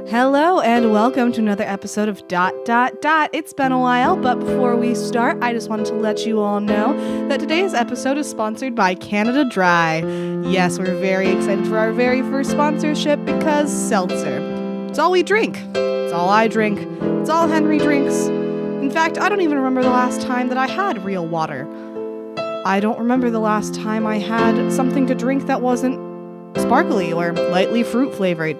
Hello and welcome to another episode of DotDotDot. It's been a while, but before we start, I just wanted to let you all know that today's episode is sponsored by Canada Dry. Yes, we're very excited for our very first sponsorship because seltzer. It's all we drink. It's all I drink. It's all Henry drinks. In fact, I don't even remember the last time that I had real water. I don't remember the last time I had something to drink that wasn't sparkly or lightly fruit flavored.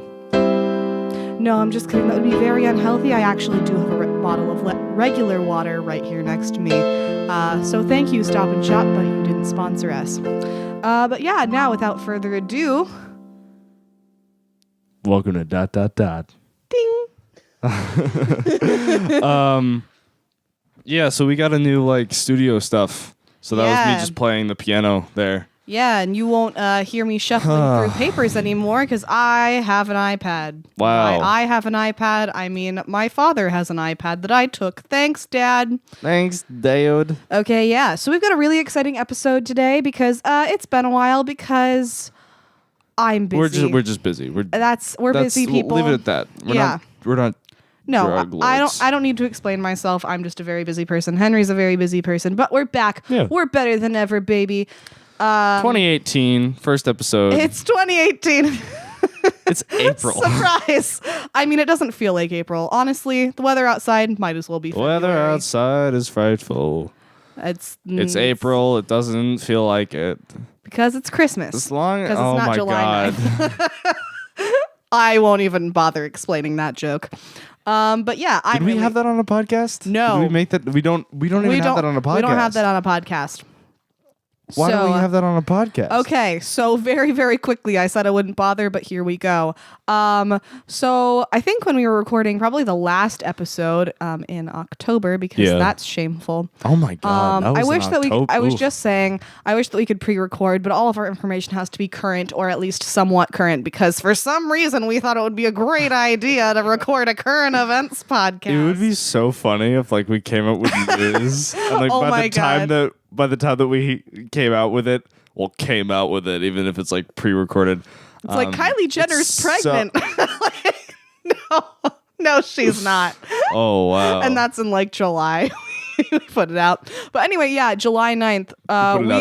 No, I'm just kidding. That would be very unhealthy. I actually do have a bottle of regular water right here next to me. So thank you, Stop and Shop, but you didn't sponsor us. But yeah, now without further ado... Welcome to DotDotDot. Ding! Yeah, so we got a new, studio stuff. So that was me just playing the piano there. Yeah, and you won't hear me shuffling through papers anymore because I have an iPad. Wow. I have an iPad. I mean, my father has an iPad that I took. Thanks, Dad. Thanks, Dade. Okay, yeah. So we've got a really exciting episode today because it's been a while because I'm busy. We're just busy. We're busy people. Leave it at that. We're not No, drug lords. I don't need to explain myself. I'm just a very busy person. Henry's a very busy person, but we're back. Yeah. We're better than ever, baby. 2018, first episode. It's 2018. It's April. Surprise! I mean, it doesn't feel like April. Honestly, the weather outside might as well be The weather February. outside is frightful. It's April. It doesn't feel like it. Because it's Christmas. As long as... Because Oh, it's not my July God. 9th. I won't even bother explaining that joke. But yeah, Did we have that on a podcast? No. Did we make that? We don't have that on a podcast. We don't have that on a podcast. Why don't we have that on a podcast? Okay, so very, very quickly, I said I wouldn't bother, but here we go. So I think when we were recording probably the last episode in October, because that's shameful. Oh my God! I wish that I was just saying, I wish that we could pre-record, but all of our information has to be current or at least somewhat current, because for some reason we thought it would be a great idea to record a current events podcast. It would be so funny if we came up with news and by the time that we came out with it, even if it's pre-recorded. It's like Kylie Jenner's pregnant. No, she's not. Oh, wow. And that's in July. We put it out. But anyway, yeah, July 9th.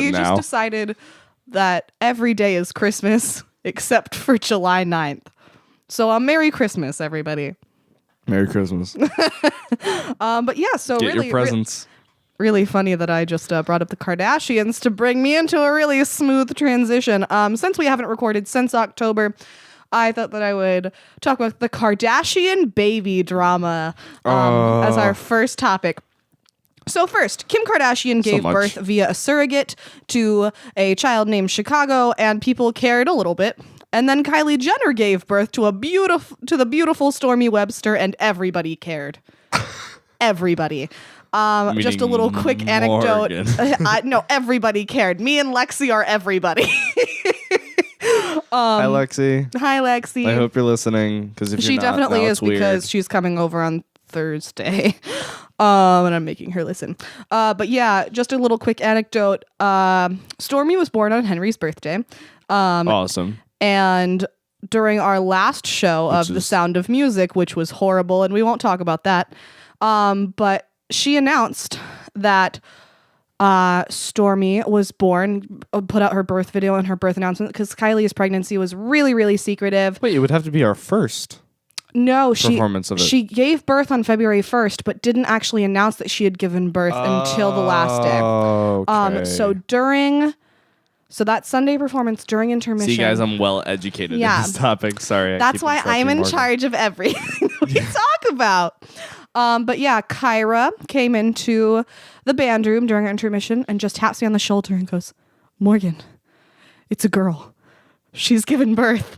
We just decided that every day is Christmas except for July 9th. So Merry Christmas, everybody. Merry Christmas. But yeah, so Get your presents. Really funny that I just brought up the Kardashians to bring me into a really smooth transition. Since we haven't recorded since October, I thought that I would talk about the Kardashian baby drama as our first topic. So first, Kim Kardashian gave birth via a surrogate to a child named Chicago, and people cared a little bit. And then Kylie Jenner gave birth to the beautiful Stormy Webster, and everybody cared. Everybody. Just a little quick anecdote. No, everybody cared. Me and Lexi are everybody. Hi, Lexi. Hi, Lexi. I hope you're listening, because if she you're not, definitely is, weird. because she's coming over on Thursday, and I'm making her listen. But yeah, just a little quick anecdote. Stormy was born on Henry's birthday. Awesome. And during our last show of The Sound of Music, which was horrible, and we won't talk about that, but she announced that Stormy was born, put out her birth video and her birth announcement, because Kylie's pregnancy was really, really secretive. Wait, it would have to be our first performance of it. She gave birth on February 1st, but didn't actually announce that she had given birth until the last day. Okay. So that Sunday performance during intermission. See, guys, I'm well educated in this topic. Sorry. That's why I'm in charge of everything we talk about. But yeah, Kyra came into the band room during our intermission and just taps me on the shoulder and goes, "Morgan, it's a girl. She's given birth."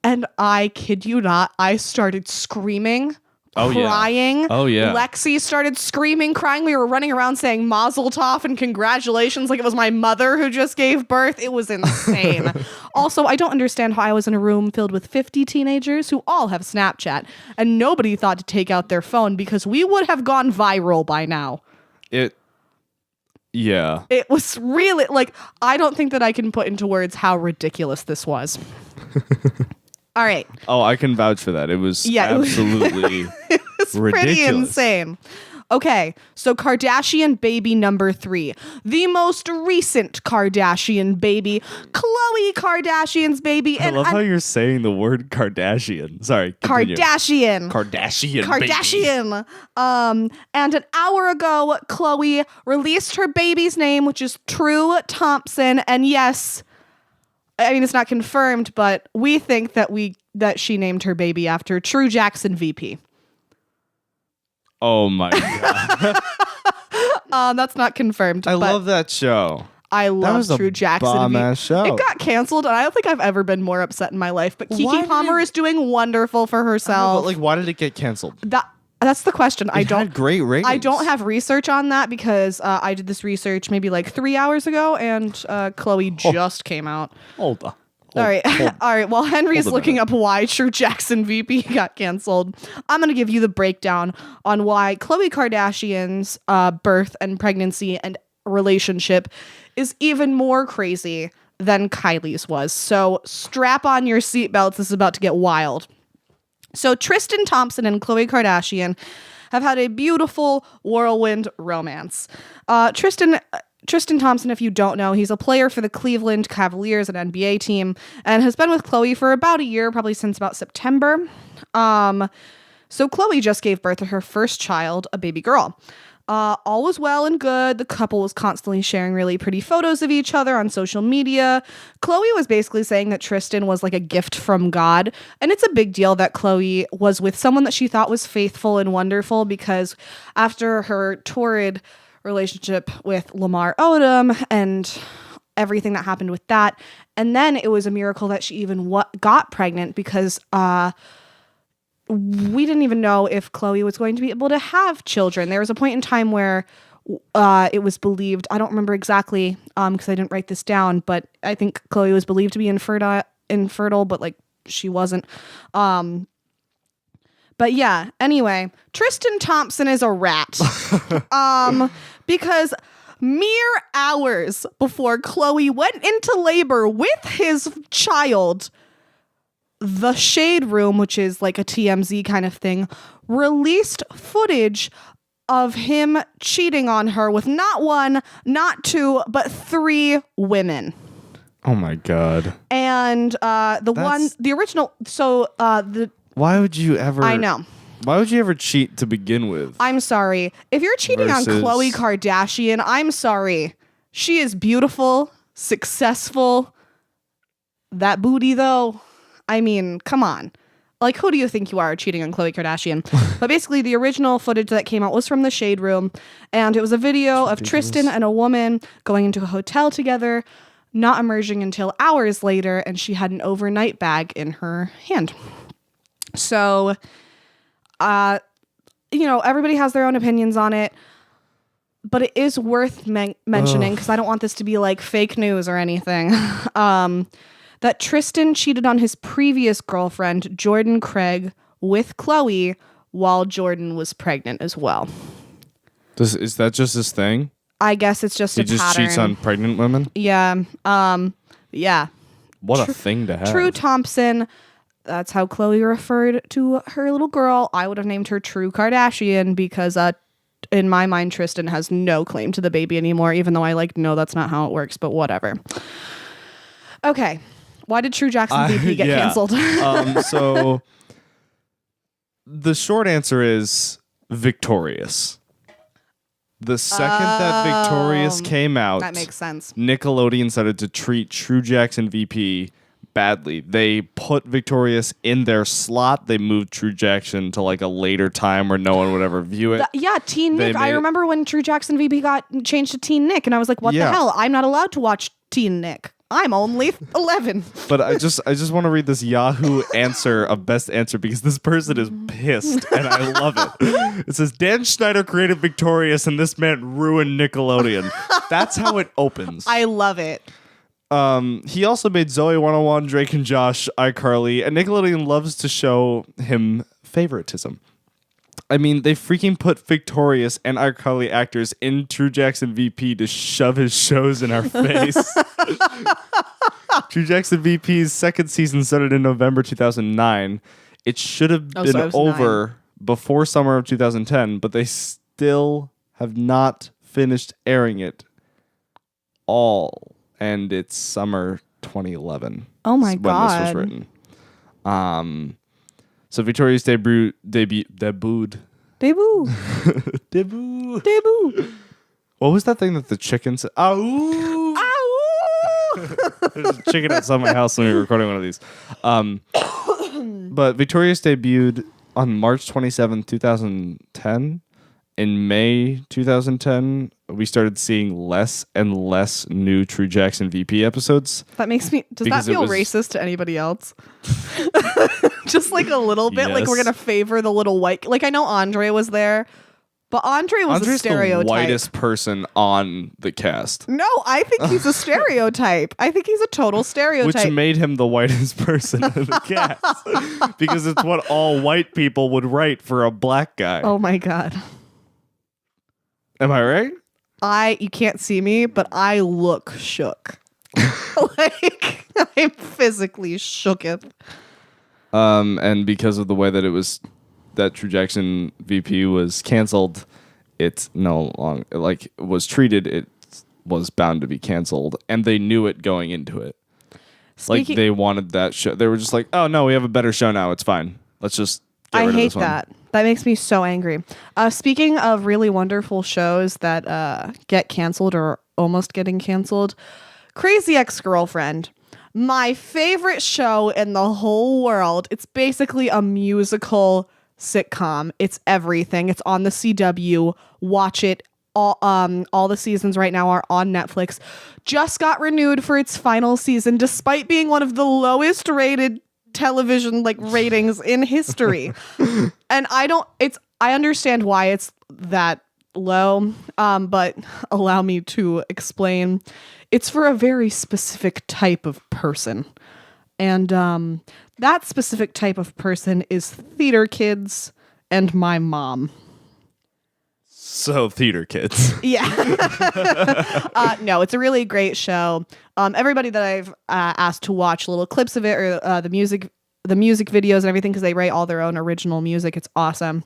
And I kid you not, I started screaming, crying. Oh, yeah. Lexi started screaming, crying. We were running around saying Mazel Tov and congratulations like it was my mother who just gave birth. It was insane. Also, I don't understand how I was in a room filled with 50 teenagers who all have Snapchat and nobody thought to take out their phone, because we would have gone viral by now. Yeah. It was really, I don't think that I can put into words how ridiculous this was. All right. Oh, I can vouch for that. It was absolutely It's ridiculous. pretty insane. Okay, so Kardashian baby number 3. The most recent Kardashian baby, Khloe Kardashian's baby. I love how you're saying the word Kardashian. Sorry. Continue. Kardashian. Kardashian. And an hour ago, Khloe released her baby's name, which is True Thompson. And yes, I mean, it's not confirmed, but we think that she named her baby after True Jackson VP. Oh my God. That's not confirmed. I love that show. I love True Jackson. Bomb-ass show. It got canceled, and I don't think I've ever been more upset in my life. But Keke Palmer is doing wonderful for herself. But why did it get canceled? That's the question. It had great ratings. I don't have research on that because I did this research maybe 3 hours ago, and Khloe just came out. Hold on. All right. While Henry's looking up why True Jackson VP got canceled, I'm going to give you the breakdown on why Khloe Kardashian's birth and pregnancy and relationship is even more crazy than Kylie's was. So strap on your seatbelts. This is about to get wild. So Tristan Thompson and Khloe Kardashian have had a beautiful whirlwind romance. Tristan Thompson, if you don't know, he's a player for the Cleveland Cavaliers, an NBA team, and has been with Khloe for about a year, probably since about September. So Khloe just gave birth to her first child, a baby girl. All was well and good. The couple was constantly sharing really pretty photos of each other on social media. Khloe was basically saying that Tristan was like a gift from God. And it's a big deal that Khloe was with someone that she thought was faithful and wonderful, because after her torrid relationship with Lamar Odom and everything that happened with that. And then it was a miracle that she even got pregnant, because we didn't even know if Khloe was going to be able to have children. There was a point in time where it was believed, I don't remember exactly because I didn't write this down, but I think Khloe was believed to be infertile, but she wasn't. But yeah, anyway, Tristan Thompson is a rat. Because mere hours before Khloe went into labor with his child, the Shade Room, which is like a TMZ kind of thing, released footage of him cheating on her with not one, not two, but 3 women. Oh my God. And why would you ever? I know. Why would you ever cheat to begin with? I'm sorry. If you're cheating on Khloe Kardashian, I'm sorry. She is beautiful, successful. That booty, though. I mean, come on. Who do you think you are cheating on Khloe Kardashian? But basically, the original footage that came out was from the Shade Room. And it was a video of Tristan and a woman going into a hotel together, not emerging until hours later. And she had an overnight bag in her hand. So, everybody has their own opinions on it, but it is worth mentioning, because I don't want this to be fake news or anything, that Tristan cheated on his previous girlfriend, Jordan Craig, with Khloe while Jordan was pregnant as well. Is that just his thing? I guess it's just a pattern. He just cheats on pregnant women? Yeah. Yeah. What a thing to have. True Thompson. That's how Khloe referred to her little girl. I would have named her True Kardashian, because in my mind, Tristan has no claim to the baby anymore, even though I know that's not how it works, but whatever. Okay. Why did True Jackson VP get canceled? So the short answer is Victorious. The second that Victorious came out, that makes sense. Nickelodeon started to treat True Jackson VP badly. They put Victorious in their slot. They moved True Jackson to a later time where no one would ever view it. Teen Nick. I remember when True Jackson VP got changed to Teen Nick, and I was like, what the hell? I'm not allowed to watch Teen Nick. I'm only 11. But I just want to read this Yahoo answer of best answer, because this person is pissed and I love it. It says, Dan Schneider created Victorious and this man ruined Nickelodeon. That's how it opens. I love it. He also made Zoe 101, Drake and Josh, iCarly, and Nickelodeon loves to show him favoritism. I mean, they freaking put Victorious and iCarly actors in True Jackson VP to shove his shows in our face. True Jackson VP's second season started in November 2009. It should have been over before summer of 2010, but they still have not finished airing it all. And it's summer 2011. Oh my when God. this was written. So Victoria's debuted. Debut. Debut. Debut. What was that thing that the chicken said? Ow! There's a chicken outside my house when we were recording one of these. But Victoria's debuted on March 27th, 2010. In May 2010, we started seeing less and less new True Jackson VP episodes. That makes me... Does that feel racist to anybody else? Just like a little bit? Yes. Like we're going to favor the little white... Like I know Andre was there, but Andre was a stereotype. The whitest person on the cast. No, I think he's a stereotype. I think he's a total stereotype. Which made him the whitest person in the cast. Because it's what all white people would write for a black guy. Oh my God. Am I right? You can't see me, but I look shook. Like, I'm physically shooketh. And because of the way that that True Jackson VP was canceled, it's no longer, was treated, it was bound to be canceled. And they knew it going into it. They wanted that show. They were just like, oh no, we have a better show now. It's fine. Let's just get rid of this one. I hate that. That makes me so angry. Speaking of really wonderful shows that get canceled or almost getting canceled, Crazy Ex-Girlfriend, my favorite show in the whole world. It's basically a musical sitcom. It's everything. It's on the CW. Watch it. All the seasons right now are on Netflix. Just got renewed for its final season, despite being one of the lowest rated television ratings in history. And I understand why it's that low, but allow me to explain. It's for a very specific type of person, and that specific type of person is theater kids and my mom. So theater kids. Yeah. No, it's a really great show. Everybody that I've asked to watch little clips of it or the music videos and everything, because they write all their own original music. It's awesome.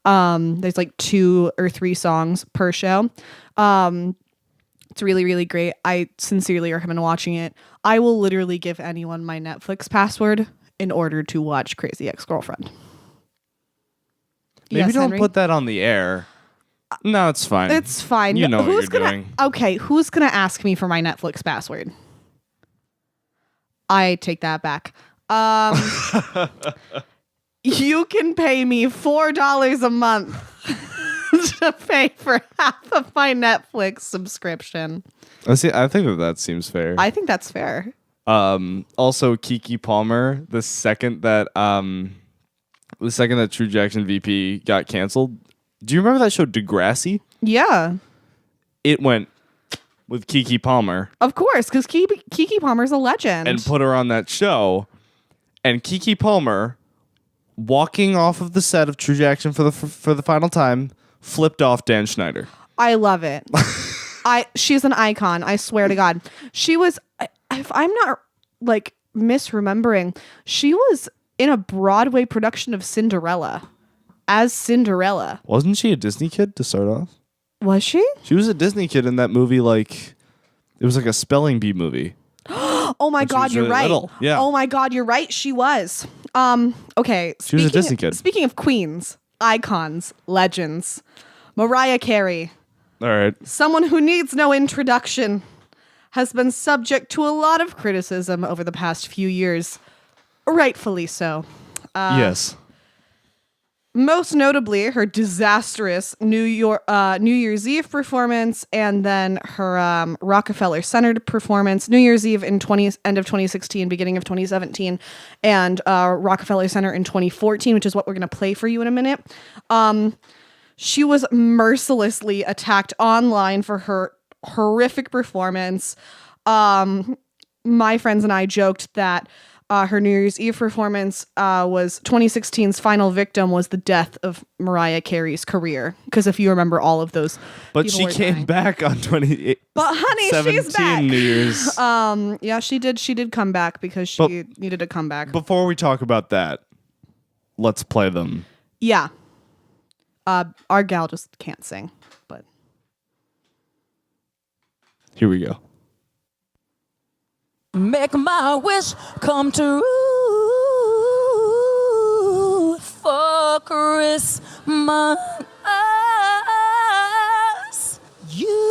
There's 2 or 3 songs per show. It's really, really great. I sincerely recommend watching it. I will literally give anyone my Netflix password in order to watch Crazy Ex-Girlfriend. Maybe yes, don't Henry? put that on the air. No, it's fine. It's fine. You know what you're doing. Okay, who's going to ask me for my Netflix password? I take that back. You can pay me $4 a month to pay for half of my Netflix subscription. I think that seems fair. I think that's fair. Also, Keke Palmer, the second that True Jackson VP got canceled. Do you remember that show Degrassi? Yeah. It went with Keke Palmer. Of course, because Keke Palmer's a legend. And put her on that show. And Keke Palmer, walking off of the set of True Jackson for the final time, flipped off Dan Schneider. I love it. She's an icon. I swear to God. She was, if I'm not misremembering, she was in a Broadway production of Cinderella as Cinderella. Wasn't she a Disney kid to start off? Was she? She was a Disney kid in that movie. It was like a spelling bee movie. Oh my God, you're right. Little. Yeah. Oh my God, you're right. She was. Okay. She was a Disney kid. Speaking of queens, icons, legends, Mariah Carey. All right. Someone who needs no introduction, has been subject to a lot of criticism over the past few years. Rightfully so. Yes. Most notably, her disastrous New Year's Eve performance, and then her Rockefeller Center performance, New Year's Eve in end of 2016, beginning of 2017, and Rockefeller Center in 2014, which is what we're going to play for you in a minute. She was mercilessly attacked online for her horrific performance. My friends and I joked that her New Year's Eve performance was 2016's final victim was the death of Mariah Carey's career. Because if you remember all of those, but she came back on 20. But honey, she's back. New Year's. Yeah, she did. She did come back because she needed to come back. Before we talk about that, let's play them. Yeah. Our gal just can't sing, but here we go. Make my wish come true for Christmas. You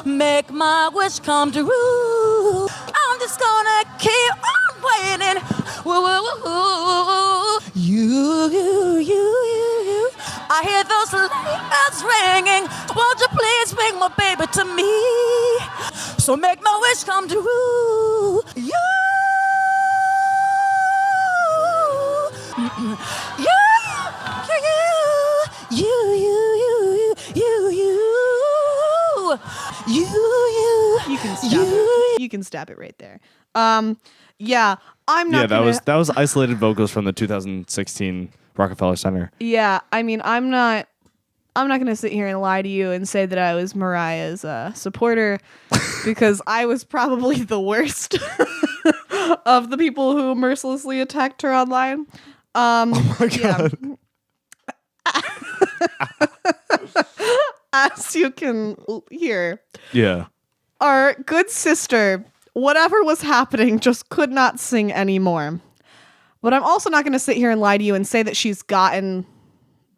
make my wish come true. I'm just gonna keep on waiting. You. I hear those sleigh bells ringing. Won't you please bring my baby to me? So make my wish come true. You. You can stop it. You can stop it right there. Yeah, I'm not. Yeah, that was isolated vocals from the 2016 Rockefeller Center. Yeah, I mean, I'm not gonna sit here and lie to you and say that I was Mariah's supporter because I was probably the worst of the people who mercilessly attacked her online. Oh my god. As you can hear. Yeah. Our good sister, whatever was happening, just could not sing anymore. But I'm also not going to sit here and lie to you and say that she's gotten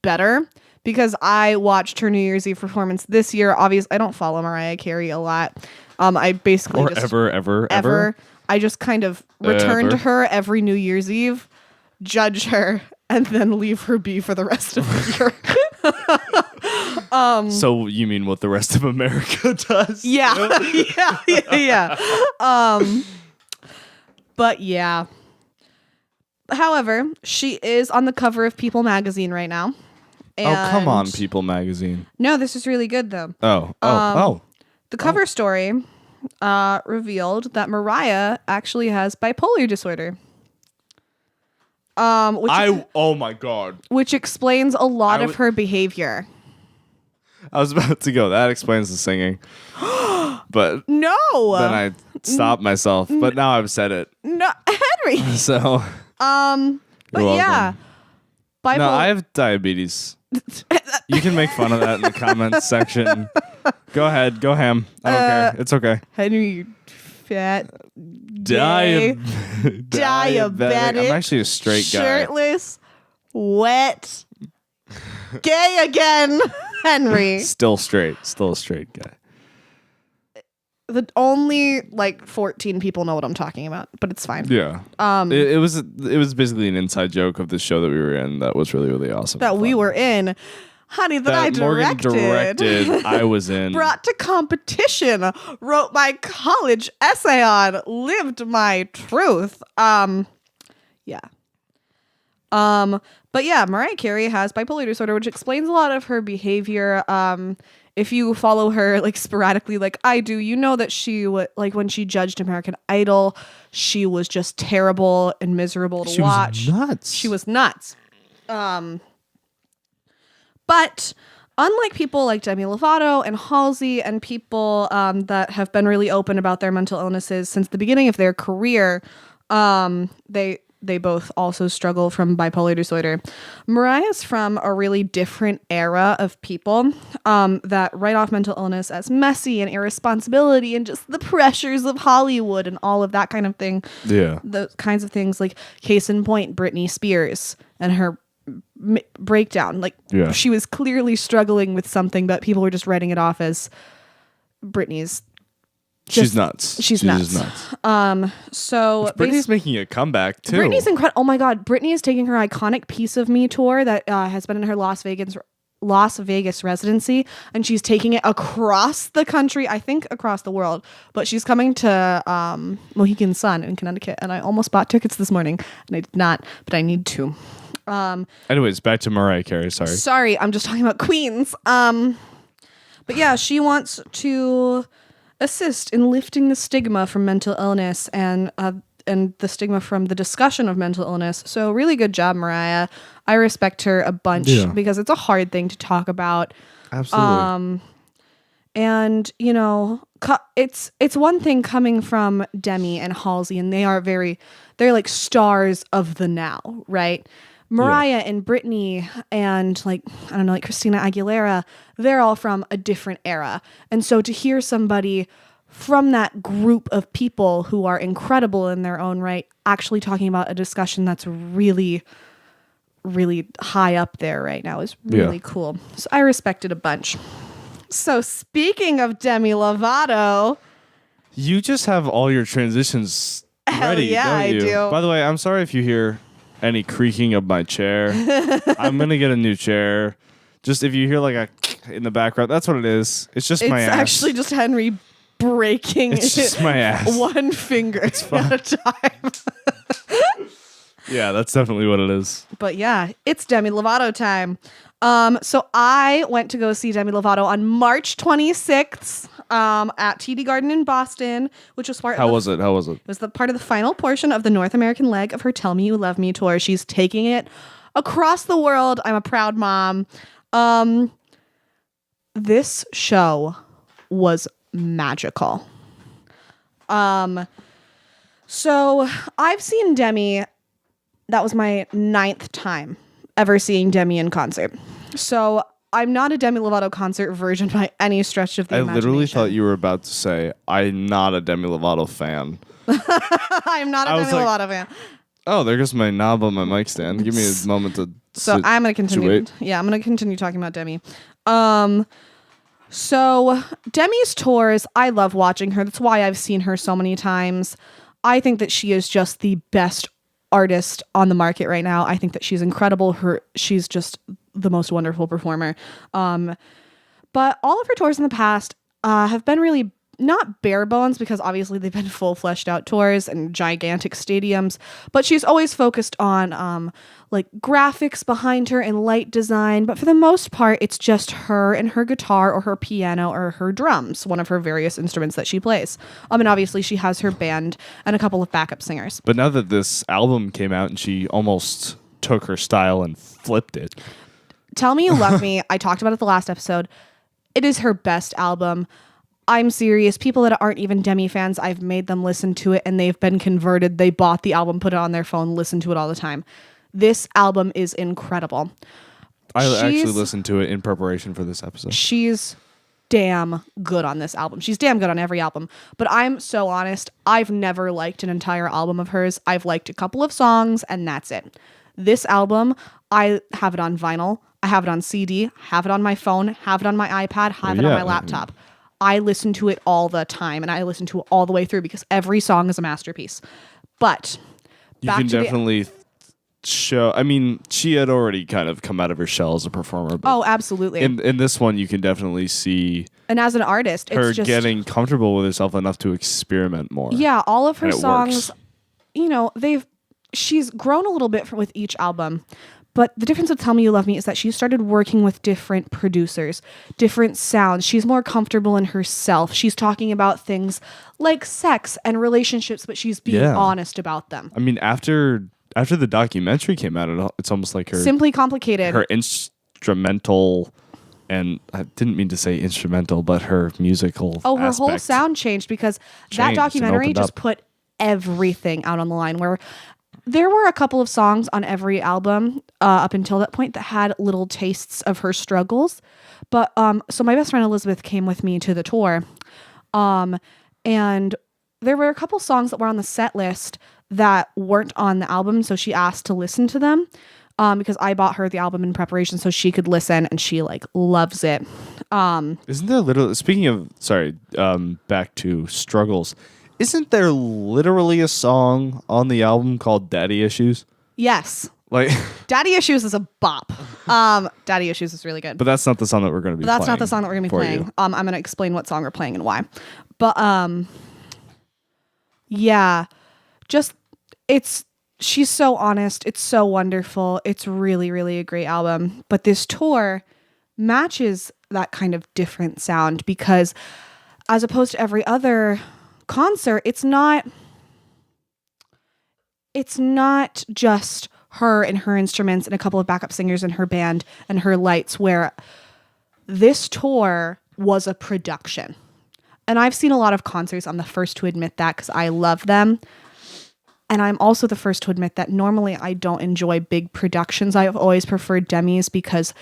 better because I watched her New Year's Eve performance this year. Obviously, I don't follow Mariah Carey a lot. I basically ever. I just kind of return to her every New Year's Eve, judge her, and then leave her be for the rest of the year. So you mean what the rest of America does? Yeah. Yeah. But yeah. However, she is on the cover of People magazine right now. Oh, come on, People magazine. No, this is really good though. The cover story revealed that Mariah actually has bipolar disorder. Oh my god. Which explains a lot of her behavior. I was about to go. That explains the singing. But no. Then I stopped myself. But now I've said it. No, Henry. So. But yeah. No, I have diabetes. You can make fun of that in the comments section. Go ahead. Go ham. I don't care. It's okay. Henry, you fat. Diabetic. I'm actually a straight guy. Shirtless. Wet. Gay again. Henry. Still straight. Still a straight guy. The only 14 people know what I'm talking about, but it's fine. Yeah. It was basically an inside joke of the show that we were in that was really, really awesome. That we were in. Honey, that I directed. Morgan directed. I was in. Brought to competition. Wrote my college essay on. Lived my truth. Yeah. But yeah, Mariah Carey has bipolar disorder, which explains a lot of her behavior. If you follow her sporadically like I do, you know that she when she judged American Idol, she was just terrible and miserable to watch. She was nuts. But unlike people like Demi Lovato and Halsey and people that have been really open about their mental illnesses since the beginning of their career, they both also struggle from bipolar disorder. Mariah's from a really different era of people that write off mental illness as messy and irresponsibility and just the pressures of Hollywood and all of that kind of thing. Yeah. Those kinds of things, case in point, Britney Spears and her breakdown. She was clearly struggling with something, but people were just writing it off as Britney's. She's nuts. She's nuts. So Britney's making a comeback too. Britney's incredible. Oh my God, Britney is taking her iconic Piece of Me tour that has been in her Las Vegas residency, and she's taking it across the country. I think across the world, but she's coming to Mohegan Sun in Connecticut, and I almost bought tickets this morning, and I did not, but I need to. Anyways, back to Mariah Carey. Sorry, I'm just talking about queens. But yeah, she wants to assist in lifting the stigma from mental illness and the stigma from the discussion of mental illness. So really good job, Mariah. I respect her a bunch because it's a hard thing to talk about. Absolutely. And, you know, it's one thing coming from Demi and Halsey, and they're like stars of the now, right? Mariah and Britney and like, I don't know, like Christina Aguilera, they're all from a different era. And so to hear somebody from that group of people who are incredible in their own right actually talking about a discussion that's really, really high up there right now is really cool. So I respect it a bunch. So speaking of Demi Lovato, you just have all your transitions ready, don't you? I do. By the way, I'm sorry if you hear any creaking of my chair. I'm going to get a new chair. Just if you hear like a in the background, that's what it is. It's just my ass. It's actually just Henry breaking It's just my ass. one finger at a time. Yeah, that's definitely what it is. But yeah, it's Demi Lovato time. So I went to go see Demi Lovato on March 26th at TD Garden in Boston, which was part How was it? It was the part of the final portion of the North American leg of her Tell Me You Love Me tour. She's taking it across the world. I'm a proud mom. This show was magical. So I've seen Demi. That was my 9th time ever seeing Demi in concert. So I'm not a Demi Lovato concert virgin by any stretch of the imagination. I literally thought you were about to say, I'm not a Demi Lovato fan. I'm not a Demi Lovato fan. Oh, there goes my knob on my mic stand. Give me a moment to So I'm going to continue. Yeah, I'm going to continue talking about Demi. So Demi's tours, I love watching her. That's why I've seen her so many times. I think that she is just the best artist on the market right now. I think that she's incredible. She's just the most wonderful performer. But all of her tours in the past have been really not bare bones, because obviously they've been full fleshed out tours and gigantic stadiums, but she's always focused on like graphics behind her and light design. But for the most part, it's just her and her guitar or her piano or her drums, one of her various instruments that she plays. And obviously she has her band and a couple of backup singers. But now that this album came out and she almost took her style and flipped it. Tell Me You Love Me, I talked about it the last episode. It is her best album. I'm serious. People that aren't even Demi fans, I've made them listen to it and they've been converted. They bought the album, put it on their phone, listen to it all the time. This album is incredible. I actually listened to it in preparation for this episode. She's damn good on this album. She's damn good on every album. But I'm so honest, I've never liked an entire album of hers. I've liked a couple of songs and that's it. This album, I have it on vinyl. I have it on CD, have it on my phone, have it on my iPad, have it on my laptop. I listen to it all the time and I listen to it all the way through because every song is a masterpiece. But you can definitely show, I mean, she had already kind of come out of her shell as a performer. Oh, absolutely. In this one, you can definitely see, and as an artist, her it's just getting comfortable with herself enough to experiment more. Yeah, all of her songs, works. You know, she's grown a little bit with each album. But the difference with Tell Me You Love Me is that she started working with different producers, different sounds. She's more comfortable in herself. She's talking about things like sex and relationships, but she's being honest about them. I mean, after the documentary came out, it's almost like her Simply Complicated. Her instrumental, and I didn't mean to say instrumental, but her musical. Oh, her whole sound changed because that documentary just put everything out on the line. Where there were a couple of songs on every album up until that point that had little tastes of her struggles. But so my best friend Elizabeth came with me to the tour. And there were a couple songs that were on the set list that weren't on the album. So she asked to listen to them because I bought her the album in preparation so she could listen, and she like loves it. Isn't there literally, speaking of, back to struggles, isn't there literally a song on the album called Daddy Issues? Yes. Like Daddy Issues is a bop. Daddy Issues is really good. But that's not the song that we're going to be playing. That's not the song that we're going to be playing. I'm going to explain what song we're playing and why. But yeah, just she's so honest. It's so wonderful. It's really, really a great album. But this tour matches that kind of different sound because as opposed to every other concert, it's not just her and her instruments and a couple of backup singers in her band and her lights, where this tour was a production. And I've seen a lot of concerts. I'm the first to admit that because I love them. And I'm also the first to admit that normally I don't enjoy big productions. I've always preferred Demi's because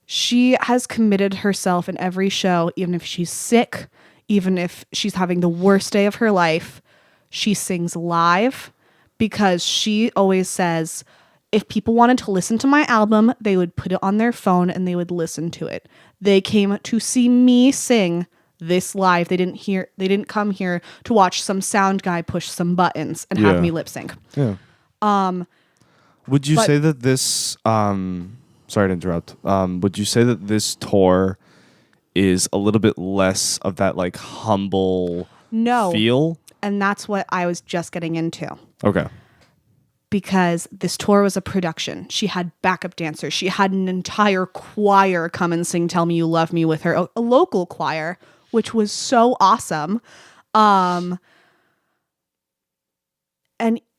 she has committed herself in every show, even if she's sick, even if she's having the worst day of her life. She sings live because she always says, if people wanted to listen to my album, they would put it on their phone and they would listen to it. They came to see me sing this live. They didn't come here to watch some sound guy push some buttons and have me lip sync. Yeah. Would you say that this sorry to interrupt. Would you say that this tour is a little bit less of that like humble feel? And that's what I was just getting into. Okay. Because this tour was a production. She had backup dancers. She had an entire choir come and sing Tell Me You Love Me with her, a local choir, which was so awesome. And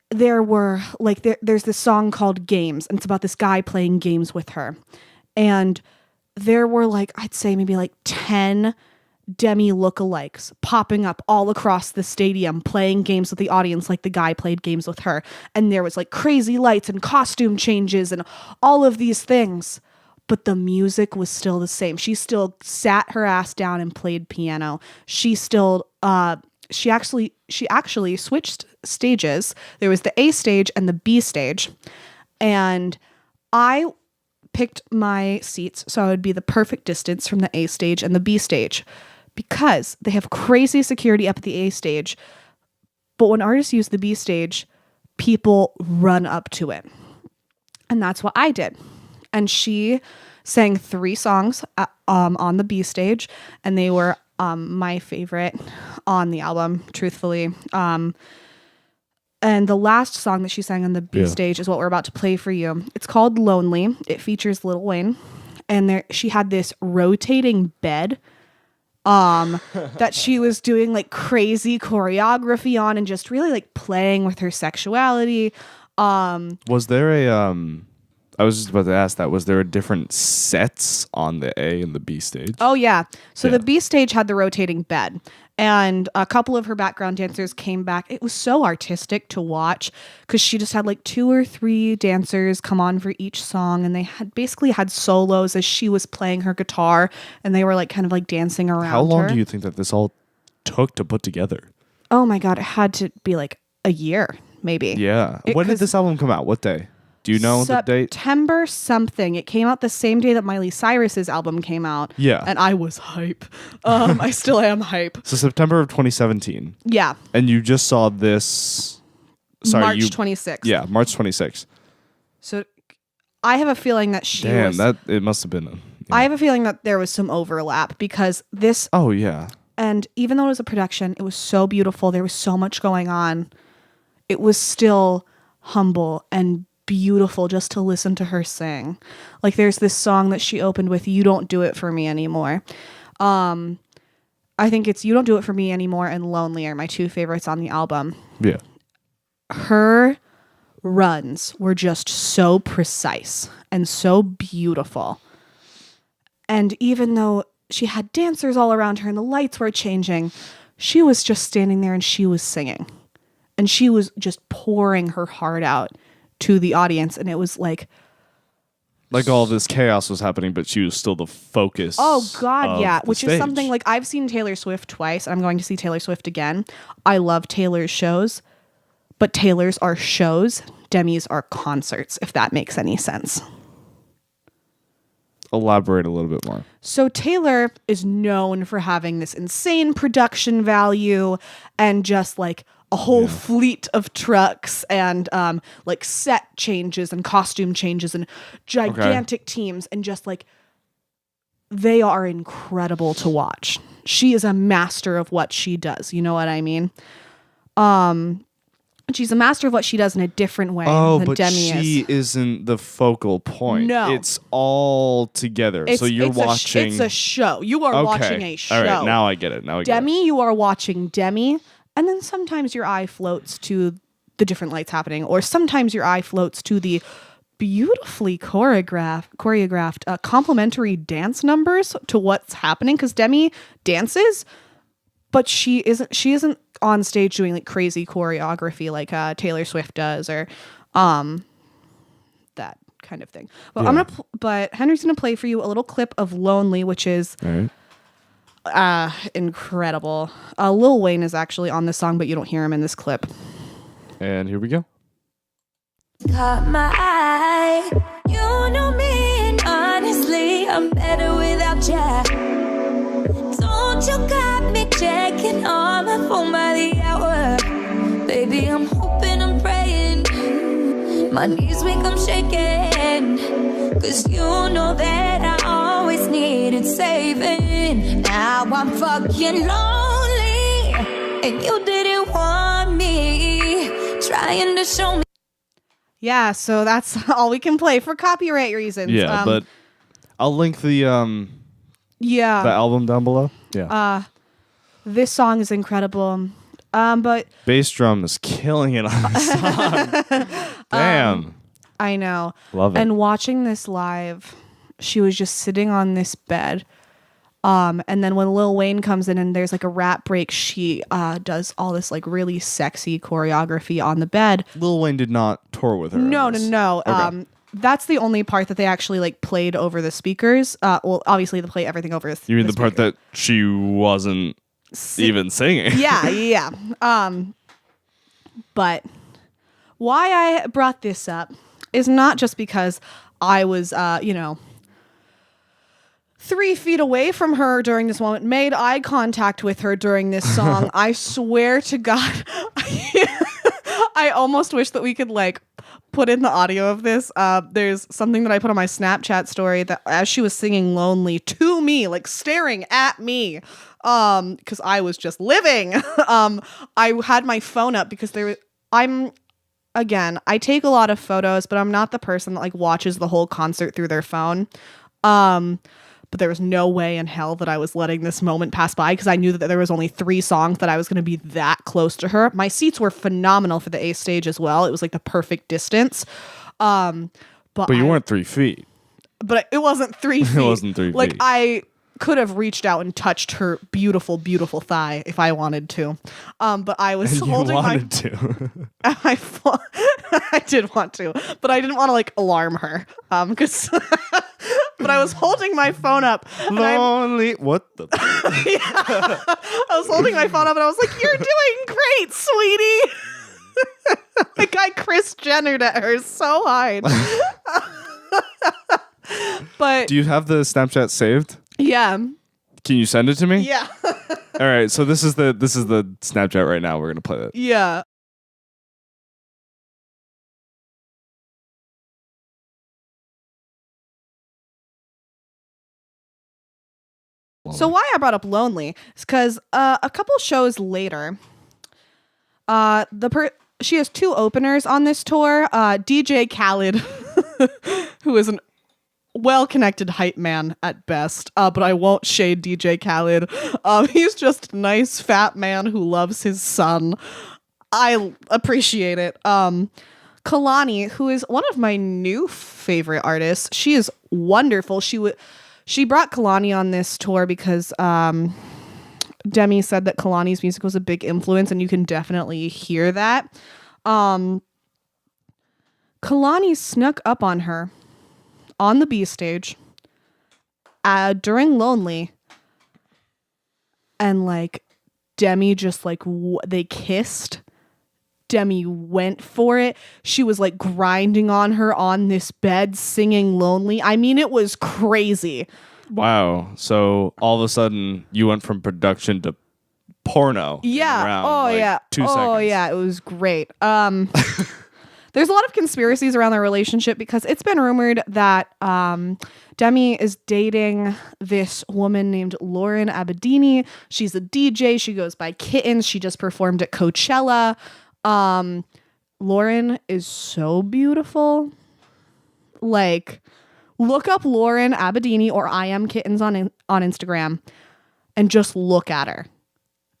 there were like, there's this song called Games, and it's about this guy playing games with her. And there were like, I'd say maybe like 10 Demi lookalikes popping up all across the stadium playing games with the audience like the guy played games with her. And there was like crazy lights and costume changes and all of these things. But the music was still the same. She still sat her ass down and played piano. She still she actually switched stages. There was the A stage and the B stage. And I picked my seats so I would be the perfect distance from the A stage and the B stage, because they have crazy security up at the A stage. But when artists use the B stage, people run up to it. And that's what I did. And she sang 3 songs on the B stage, and they were my favorite on the album, truthfully. And the last song that she sang on the B stage is what we're about to play for you. It's called Lonely. It features Lil Wayne. And she had this rotating bed that she was doing like crazy choreography on and just really like playing with her sexuality. Was there a I was just about to ask that. Was there a different sets on the A and the B stage? Oh, yeah. So the B stage had the rotating bed, and a couple of her background dancers came back. It was so artistic to watch because she just had like 2 or 3 dancers come on for each song, and they had basically had solos as she was playing her guitar, and they were like kind of like dancing around her. How long do you think that this all took to put together? Oh my God, it had to be like a year, maybe. Yeah. When did this album come out? What day? Do you know the date? September something. It came out the same day that Miley Cyrus's album came out. Yeah. And I was hype. I still am hype. So September of 2017. Yeah. And you just saw this... March 26th. Yeah, March 26th. So I have a feeling that she was... Damn, it must have been... I have a feeling that there was some overlap because this... Oh, yeah. And even though it was a production, it was so beautiful. There was so much going on. It was still humble and beautiful just to listen to her sing. Like there's this song that she opened with, You Don't Do It For Me Anymore. I think it's You Don't Do It For Me Anymore and Lonely are my 2 favorites on the album. Yeah. Her runs were just so precise and so beautiful. And even though she had dancers all around her and the lights were changing, she was just standing there and she was singing. And she was just pouring her heart out to the audience, and it was like all this chaos was happening, but she was still the focus. Oh God, yeah. Which stage. is something like I've seen Taylor Swift twice, and I'm going to see Taylor Swift again. I love Taylor's shows, but Taylor's are shows, Demi's are concerts, if that makes any sense. Elaborate a little bit more. So Taylor is known for having this insane production value and just like a whole fleet of trucks and like set changes and costume changes and gigantic teams, and just like they are incredible to watch. She is a master of what she does. You know what I mean? She's a master of what she does in a different way Oh, than but Demi she is. isn't the focal point. No. It's all together. So you're watching. It's a show. You are watching a show. All right, now I get it. Demi, you are watching Demi, and then sometimes your eye floats to the different lights happening, or sometimes your eye floats to the beautifully choreographed complementary dance numbers to what's happening, because Demi dances, but she isn't on stage doing like crazy choreography like Taylor Swift does, or that kind of thing. But but Henry's gonna play for you a little clip of "Lonely," which is incredible. Lil Wayne is actually on this song, but you don't hear him in this clip. And here we go. Caught my eye, you know me, and honestly, I'm better without you. Don't you got me checking on my phone by the hour? Baby, I'm hoping, I'm praying, my knees weak, I'm shaking, 'cause you know that I always needed saving. Now I'm fucking lonely, and you didn't want me, trying to show me. Yeah, so that's all we can play for copyright reasons. Yeah, but I'll link the album down below. Yeah. This song is incredible. But bass drum is killing it on this song. Damn. I know. Love it. And watching this live, she was just sitting on this bed. And then when Lil Wayne comes in and there's like a rap break, she does all this like really sexy choreography on the bed. Lil Wayne did not tour with her. No. Okay. That's the only part that they actually like played over the speakers. Well, obviously they play everything over. You mean the part that she wasn't even singing? Yeah. But why I brought this up is not just because I was, 3 feet away from her during this moment, made eye contact with her during this song. I swear to God, I almost wish that we could like put in the audio of this. There's something that I put on my Snapchat story that as she was singing "Lonely" to me, like staring at me, because I was just living. I had my phone up because I take a lot of photos, but I'm not the person that like watches the whole concert through their phone. But there was no way in hell that I was letting this moment pass by, because I knew that there was only 3 songs that I was going to be that close to her. My seats were phenomenal for the A stage as well. It was like the perfect distance. But you weren't 3 feet. But it wasn't 3 feet. It wasn't 3 feet. Like I could have reached out and touched her beautiful, beautiful thigh if I wanted to. But I was holding to. I did want to, but I didn't want to like alarm her. Because but I was holding my phone up. Lonely. What the? I was holding my phone up and I was like, "You're doing great, sweetie." Like I Kris Jennered at her so hard. But do you have the Snapchat saved? Yeah. Can you send it to me? Yeah. All right. So this is the Snapchat right now. We're gonna play it. Yeah. So why I brought up "Lonely" is because a couple shows later, she has 2 openers on this tour. DJ Khaled, who is an well-connected hype man at best, but I won't shade DJ Khaled. He's just a nice fat man who loves his son. I appreciate it. Kalani, who is one of my new favorite artists, she is wonderful. She brought Kalani on this tour because Demi said that Kalani's music was a big influence, and you can definitely hear that. Kalani snuck up on her on the B stage during "Lonely," and like Demi just like they kissed. Demi went for it. She was like grinding on her on this bed singing "Lonely." I mean, it was crazy. Wow. So all of a sudden you went from production to porno. Yeah. Around, 2 seconds. Oh yeah. It was great. There's a lot of conspiracies around their relationship because it's been rumored that Demi is dating this woman named Lauren Abedini. She's a DJ. She goes by Kittens. She just performed at Coachella. Lauren is so beautiful. Like, look up Lauren Abedini or I Am Kittens on Instagram and just look at her.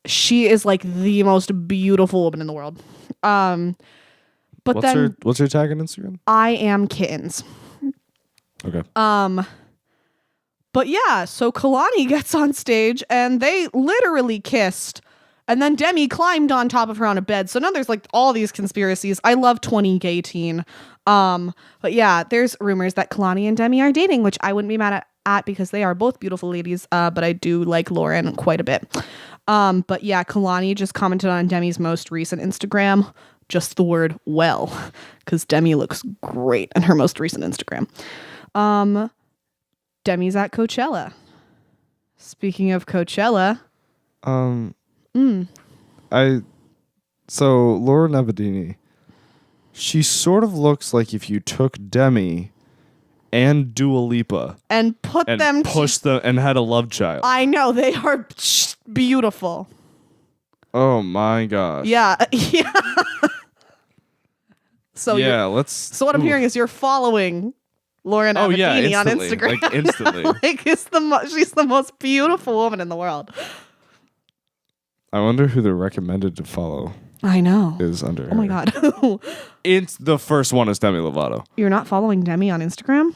She is like the most beautiful woman in the world. But what's her tag on Instagram? I Am Kittens. Okay. But yeah, so Kalani gets on stage and they literally kissed. And then Demi climbed on top of her on a bed. So now there's like all these conspiracies. I love 2018. But yeah, there's rumors that Kalani and Demi are dating, which I wouldn't be mad at because they are both beautiful ladies. But I do like Lauren quite a bit. But yeah, Kalani just commented on Demi's most recent Instagram, just the word well, because Demi looks great in her most recent Instagram. Demi's at Coachella. Speaking of Coachella. So Laura Navadini, she sort of looks like if you took Demi and Dua Lipa and pushed them and had a love child. I know, they are beautiful. Oh my gosh. Yeah. Yeah. So what I'm hearing is you're following Lauren Abedini on Instagram. Like instantly. Like she's the most beautiful woman in the world. I wonder who they're recommended to follow. I know. Is under her. Oh my god. It's the first one is Demi Lovato. You're not following Demi on Instagram?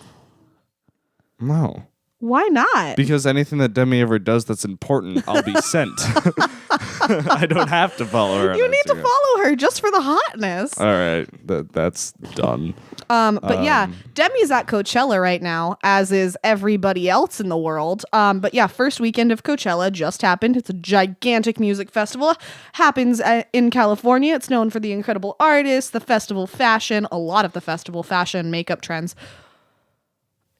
No. Why not? Because anything that Demi ever does that's important, I'll be sent. I don't have to follow her. You need to follow her just for the hotness. All right, that's done. But yeah, Demi's at Coachella right now, as is everybody else in the world. But yeah, first weekend of Coachella just happened. It's a gigantic music festival. Happens in California. It's known for the incredible artists, the festival fashion, a lot of the festival fashion, makeup trends.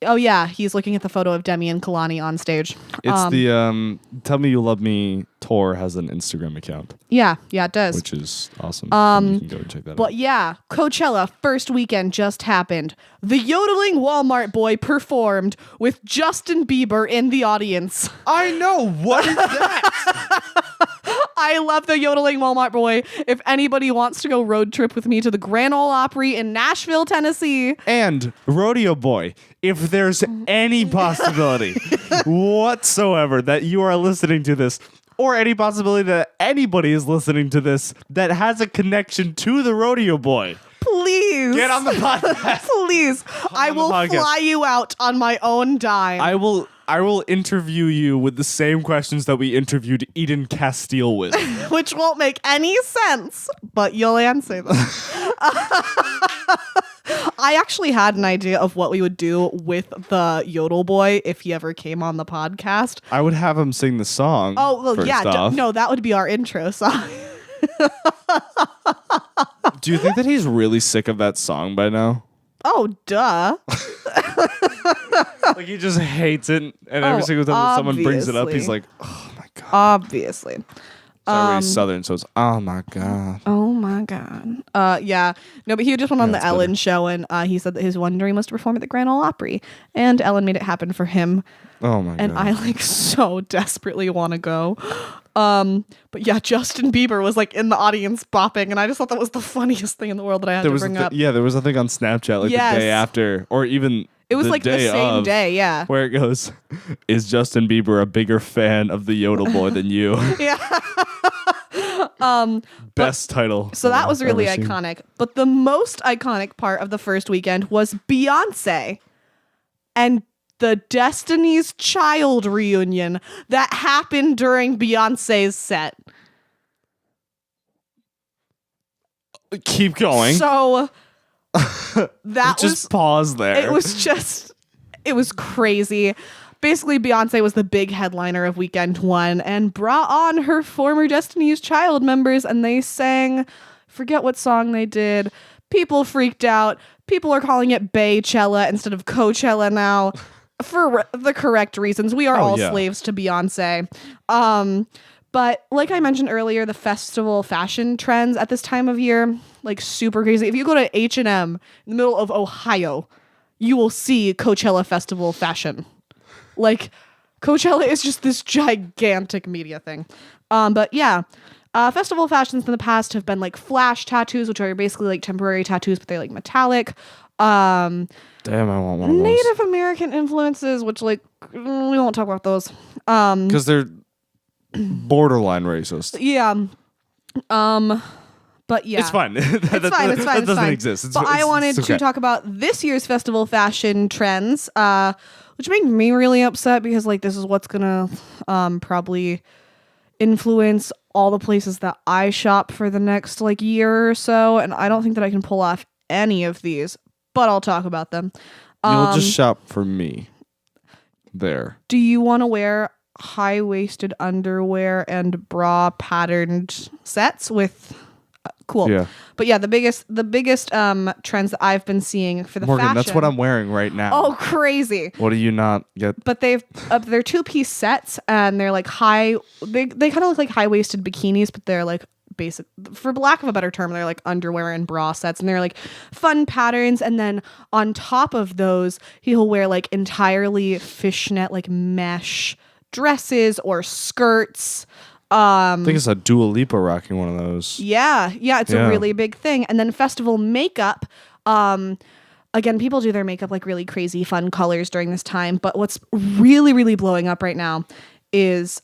Oh yeah, he's looking at the photo of Demi and Kalani on stage. It's the Tell Me You Love Me tour has an Instagram account. Yeah, it does. Which is awesome. You can go and check that out. But yeah, Coachella first weekend just happened. The yodeling Walmart boy performed with Justin Bieber in the audience. I know. What is that? I love the yodeling Walmart boy. If anybody wants to go road trip with me to the Grand Ole Opry in Nashville, Tennessee. And Rodeo Boy, if there's any possibility whatsoever that you are listening to this, or any possibility that anybody is listening to this that has a connection to the Rodeo Boy, please get on the podcast. Please. I will fly you out on my own dime. I will interview you with the same questions that we interviewed Eden Castile with. Which won't make any sense, but you'll answer them. I actually had an idea of what we would do with the Yodel Boy if he ever came on the podcast. I would have him sing the song. Oh, well, yeah. No, that would be our intro song. Do you think that he's really sick of that song by now? Oh, duh. Like he just hates it, and every single time that someone brings it up, he's like, "Oh my god." Obviously. Sorry, he's Southern, so it's "Oh my god." Oh my god. Yeah. No, but he just went on the Ellen show, and he said that his one dream was to perform at the Grand Ole Opry, and Ellen made it happen for him. Oh my god. And I like so desperately want to go. But yeah, Justin Bieber was like in the audience bopping, and I just thought that was the funniest thing in the world that I had to bring up. Yeah, there was a thing on Snapchat like the day after, or even it was like the same day, yeah. Where it goes, is Justin Bieber a bigger fan of the Yodel Boy than you? Yeah. Best title. So that was really iconic. But the most iconic part of the first weekend was Beyonce and the Destiny's Child reunion that happened during Beyonce's set. Keep going. So that just pause there. It was crazy. Basically, Beyonce was the big headliner of weekend one and brought on her former Destiny's Child members, and they sang, forget what song they did. People freaked out. People are calling it Baychella instead of Coachella now. For the correct reasons. We are all slaves to Beyonce. But like I mentioned earlier, the festival fashion trends at this time of year, like super crazy. If you go to H&M in the middle of Ohio, you will see Coachella festival fashion. Like Coachella is just this gigantic media thing. But yeah, Festival fashions in the past have been like flash tattoos, which are basically like temporary tattoos, but they're like metallic. Damn, I want one of those. Native American influences, which like we won't talk about those. Because they're borderline racist. Yeah. But yeah. It's fine. It's fine. That doesn't exist. But I wanted to talk about this year's festival fashion trends, which make me really upset because like this is what's gonna probably influence all the places that I shop for the next like year or so, and I don't think that I can pull off any of these, but I'll talk about them. You'll just shop for me. There. Do you want to wear high-waisted underwear and bra patterned sets with cool. Yeah. But yeah, the biggest trends that I've been seeing for the Morgan, fashion. that's what I'm wearing right now. Oh, crazy. What do you not get? But they're 2-piece sets and they're like they kind of look like high-waisted bikinis, but they're like basic, for lack of a better term, they're like underwear and bra sets, and they're like fun patterns. And then on top of those, he'll wear like entirely fishnet like mesh dresses or skirts. I think it's a Dua Lipa rocking one of those. Yeah, it's a really big thing. And then festival makeup, again, people do their makeup like really crazy fun colors during this time, but what's really, really blowing up right now is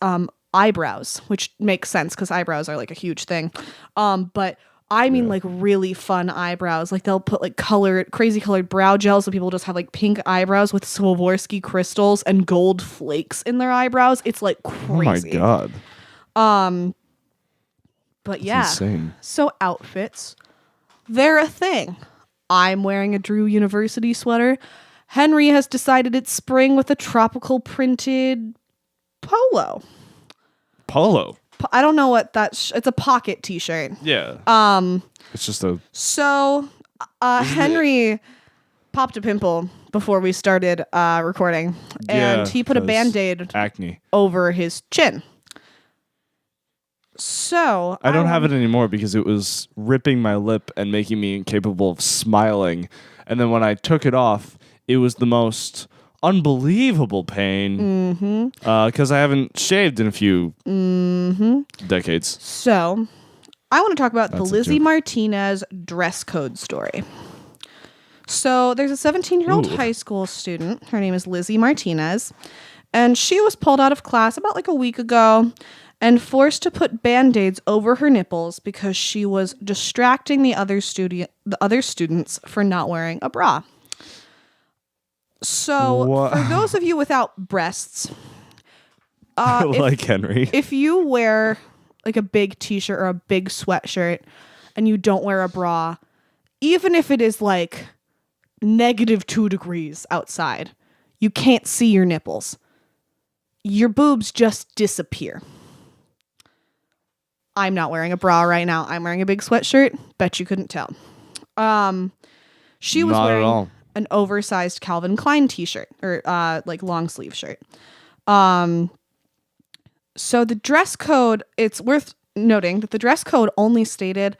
eyebrows, which makes sense because eyebrows are like a huge thing. But I mean like really fun eyebrows. Like they'll put like crazy colored brow gels, so people just have like pink eyebrows with Swarovski crystals and gold flakes in their eyebrows. It's like crazy. Oh my god. But yeah. Insane. So outfits, they're a thing. I'm wearing a Drew University sweater. Henry has decided it's spring with a tropical printed polo. Polo. I don't know what it's a pocket t-shirt. Yeah. It's just a. So, Henry popped a pimple before we started recording, and he put a Band-Aid acne over his chin. So I don't have it anymore because it was ripping my lip and making me incapable of smiling. And then when I took it off, it was the most unbelievable pain because I haven't shaved in a few decades. So I want to talk about the That's a Lizzie joke. Martinez dress code story. So there's a 17-year-old Ooh. high school student. Her name is Lizzie Martinez. And she was pulled out of class about like a week ago and forced to put Band-Aids over her nipples because she was distracting the other students for not wearing a bra. So for those of you without breasts, like Henry. if you wear like a big t-shirt or a big sweatshirt and you don't wear a bra, even if it is like -2 degrees outside, you can't see your nipples. Your boobs just disappear. I'm not wearing a bra right now. I'm wearing a big sweatshirt. Bet you couldn't tell. She was Not at wearing all. an oversized Calvin Klein t-shirt or like long sleeve shirt. So the dress code, it's worth noting that the dress code only stated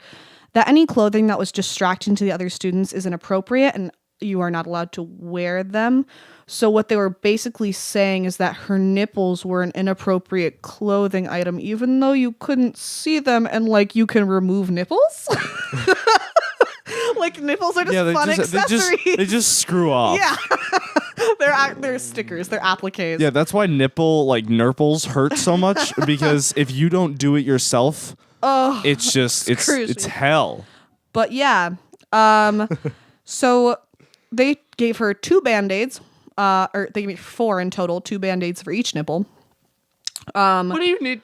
that any clothing that was distracting to the other students is inappropriate and you are not allowed to wear them. So what they were basically saying is that her nipples were an inappropriate clothing item, even though you couldn't see them and like you can remove nipples. Like nipples are just fun accessories. They just screw off. Yeah. They're stickers. They're appliques. Yeah, that's why nurples hurt so much because if you don't do it yourself, it's just it's hell. But yeah, so they gave her 2 Band-Aids, or they gave me 4 in total, 2 Band-Aids for each nipple. What do you need?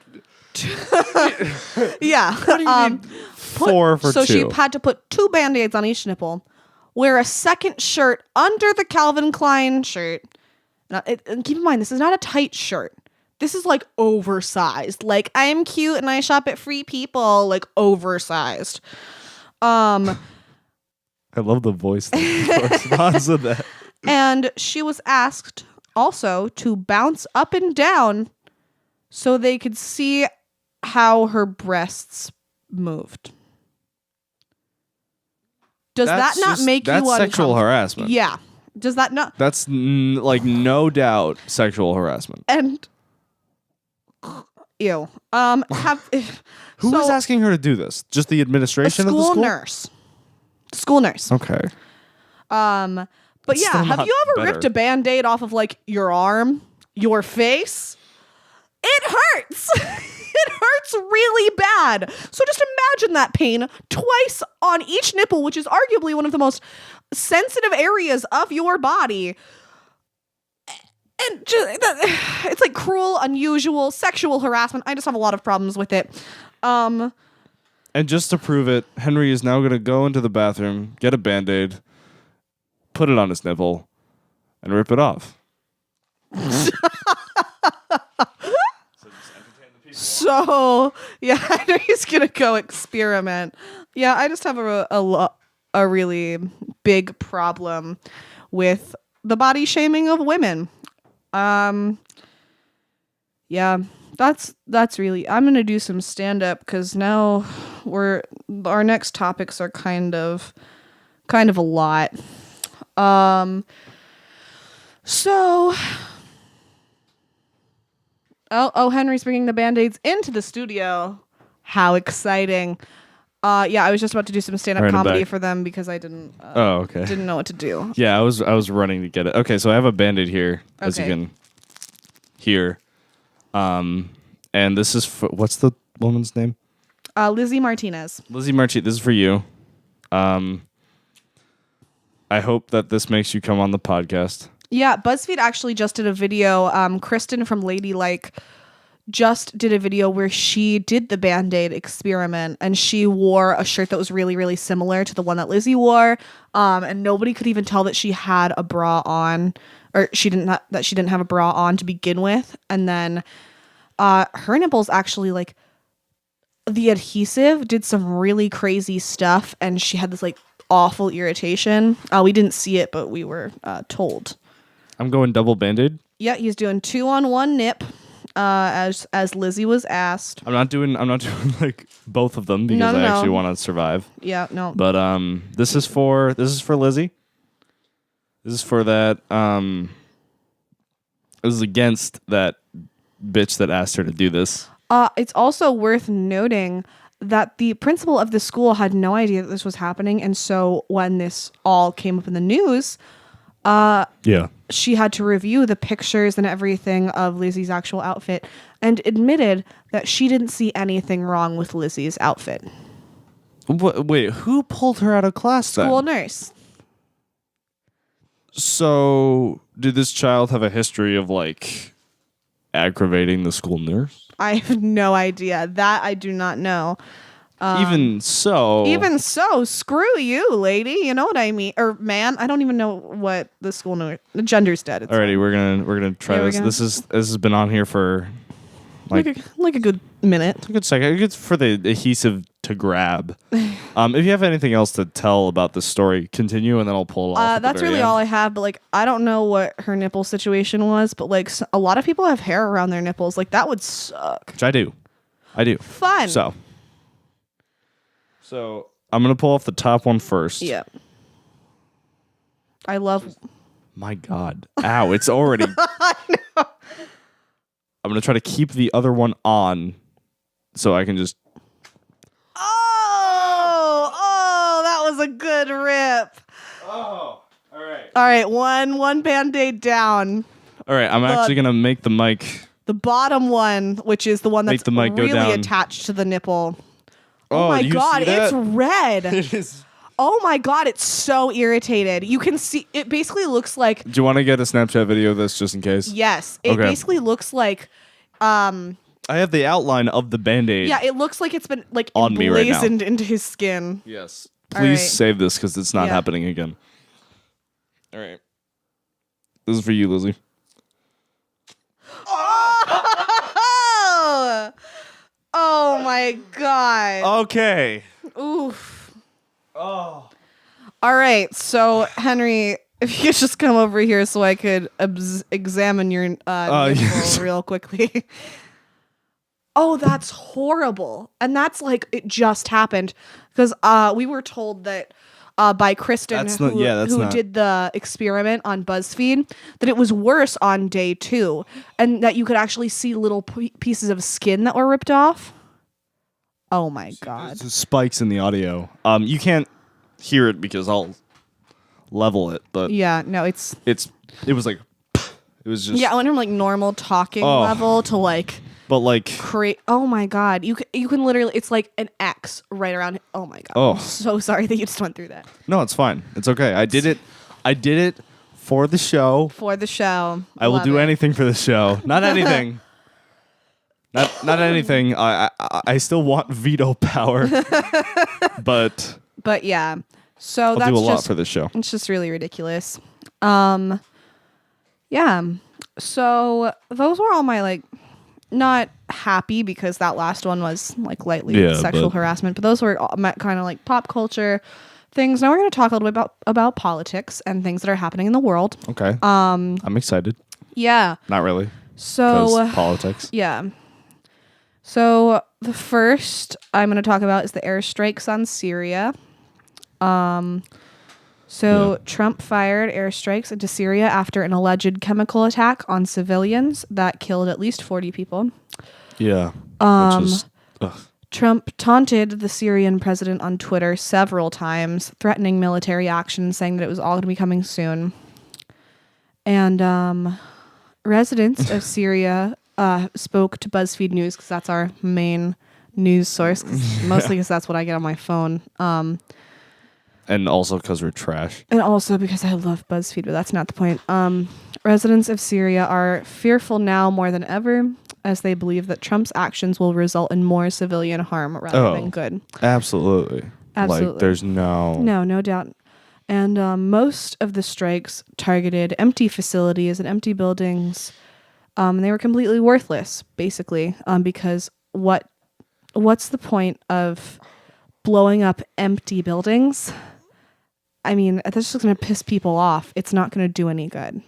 Yeah. What do you need? 4 for 2. So she had to put 2 Band-Aids on each nipple, wear a second shirt under the Calvin Klein shirt. Now, and keep in mind, this is not a tight shirt. This is like oversized. Like, I'm cute and I shop at Free People, like oversized. I love the voice that corresponds with that. And she was asked also to bounce up and down so they could see how her breasts moved. Does that not make you uncomfortable? That's sexual harassment. Yeah. Does that not? That's like no doubt sexual harassment. And Ew. Who was asking her to do this? Just the administration of the school? School nurse. Okay. But It's yeah, still have not you ever better. ripped a Band-Aid off of like your arm, your face? It hurts. It hurts really bad. So just imagine that pain twice on each nipple, which is arguably one of the most sensitive areas of your body. And it's like cruel, unusual, sexual harassment. I just have a lot of problems with it. And just to prove it, Henry is now going to go into the bathroom, get a Band-Aid, put it on his nipple, and rip it off. So, yeah, I know he's going to go experiment. Yeah, I just have a really big problem with the body shaming of women. Yeah, that's really, I'm going to do some stand up because now our next topics are kind of a lot. So, Henry's bringing the Band-Aids into the studio. How exciting. Yeah, I was just about to do some stand-up comedy for them because I didn't know what to do. Yeah, I was running to get it. Okay, so I have a Band-Aid here, as you can hear. And this is for, what's the woman's name? Lizzie Martinez. Lizzie Martinez, this is for you. I hope that this makes you come on the podcast. Yeah, BuzzFeed actually just did a video. Kristen from Ladylike just did a video where she did the Band-Aid experiment, and she wore a shirt that was really, really similar to the one that Lizzie wore. And nobody could even tell that she had a bra on, or she didn't have a bra on to begin with. And then her nipples actually, like, the adhesive did some really crazy stuff, and she had this like awful irritation. We didn't see it, but we were told. I'm going double Band-Aid. Yeah, he's doing 2 on 1 nip, as Lizzie was asked. I'm not doing like both of them because I actually want to survive. Yeah, no. But this is for Lizzie. This is for that. It was against that bitch that asked her to do this. It's also worth noting that the principal of the school had no idea that this was happening, and so when this all came up in the news, she had to review the pictures and everything of Lizzie's actual outfit and admitted that she didn't see anything wrong with Lizzie's outfit. Wait, who pulled her out of class then? School nurse. So, did this child have a history of like aggravating the school nurse? I have no idea. That I do not know. Even so, screw you, lady. You know what I mean? Or man, I don't even know what the school the gender's dead. Alrighty, we're gonna try this. This has been on here for like a good minute. A good second. It's for the adhesive to grab. If you have anything else to tell about this story, continue, and then I'll pull it off. That's really all I have. But like, I don't know what her nipple situation was, but like, a lot of people have hair around their nipples. Like, that would suck. Which I do. Fun. So I'm gonna pull off the top one first. Yeah. I love. My God! Ow! It's already. I know. I'm gonna try to keep the other one on, so I can just. Oh, that was a good rip. Oh, all right. All right, one Band-Aid down. All right, I'm actually gonna make the mic. The bottom one, which is the one that's the mic go really down. attached to the nipple. Oh my do you God, see that? it's red. It is. Oh my God, it's so irritated. You can see, it basically looks like... Do you want to get a Snapchat video of this just in case? Yes. It basically looks like... I have the outline of the Band-Aid. Yeah, it looks like it's been like on me right now. emblazoned into his skin. Yes. Please save this because it's not Yeah. happening again. All right. This is for you, Lizzie. Oh my God. Okay. Oof. Oh. All right, so Henry, if you could just come over here so I could examine your nipple real quickly. Oh, that's horrible. And that's like, it just happened. Because we were told that by Kristen, who did the experiment on BuzzFeed, that it was worse on day 2, and that you could actually see little pieces of skin that were ripped off. Oh my God. There's spikes in the audio. You can't hear it because I'll level it, but yeah, no, it was like, it was just, yeah, I went from like normal talking level to like, but like, oh my God, you can literally, it's like an X right around it. Oh my God. Oh. I'm so sorry that you just went through that. No, it's fine. It's okay. I did it for the show. I will do anything for the show. Not anything. Not anything. I still want veto power. but yeah. So I'll that's do a lot just, for this show. It's just really ridiculous. Yeah. So those were all my like, not happy because that last one was like lightly sexual harassment, but those were kind of like pop culture things. Now we're going to talk a little bit about politics and things that are happening in the world. Okay. I'm excited. Yeah. Not really. So politics. Yeah. So the first I'm going to talk about is the airstrikes on Syria. Trump fired airstrikes into Syria after an alleged chemical attack on civilians that killed at least 40 people. Yeah. Trump taunted the Syrian president on Twitter several times, threatening military action, saying that it was all going to be coming soon. And residents of Syria spoke to BuzzFeed News, because that's our main news source, mostly because that's what I get on my phone. And also because we're trash. And also because I love BuzzFeed, but that's not the point. Residents of Syria are fearful now more than ever, as they believe that Trump's actions will result in more civilian harm rather than good. Absolutely. Like, there's no doubt. And most of the strikes targeted empty facilities and empty buildings. They were completely worthless, basically, because what's the point of blowing up empty buildings? I mean, that's just going to piss people off. It's not going to do any good.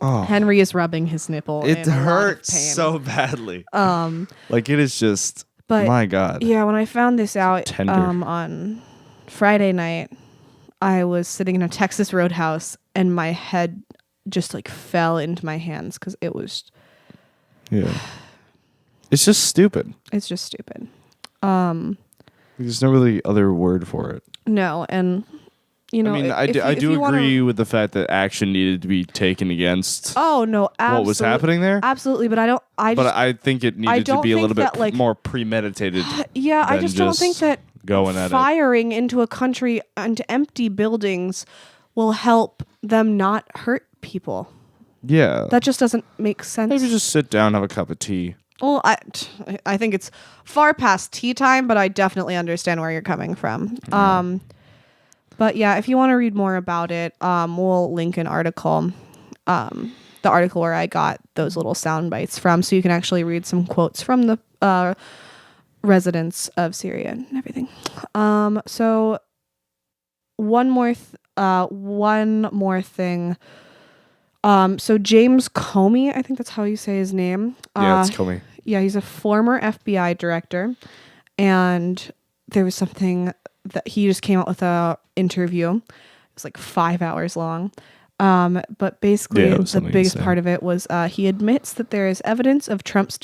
Oh. Henry is rubbing his nipple. It hurts so badly. Like, it is just, my God. Yeah, when I found this out on Friday night, I was sitting in a Texas Roadhouse and my head just like fell into my hands because it was... Yeah. It's just stupid. It's just stupid. There's no really other word for it. No, and... You know, I mean, I do agree with the fact that action needed to be taken against. Oh no, absolutely. What was happening there? Absolutely, but I think it needed to be a little bit more premeditated. Yeah, I just don't think that going at firing into a country into empty buildings will help them not hurt people. Yeah, that just doesn't make sense. Maybe just sit down, have a cup of tea. Well, I think it's far past tea time, but I definitely understand where you're coming from. But yeah, if you want to read more about it, we'll link an article, the article where I got those little sound bites from, so you can actually read some quotes from the residents of Syria and everything. So one more thing. So James Comey, I think that's how you say his name. Yeah, it's Comey. Yeah, he's a former FBI director, and there was something that he just came out with a interview. It was like 5 hours long. But basically the biggest part of it was he admits that there is evidence of Trump's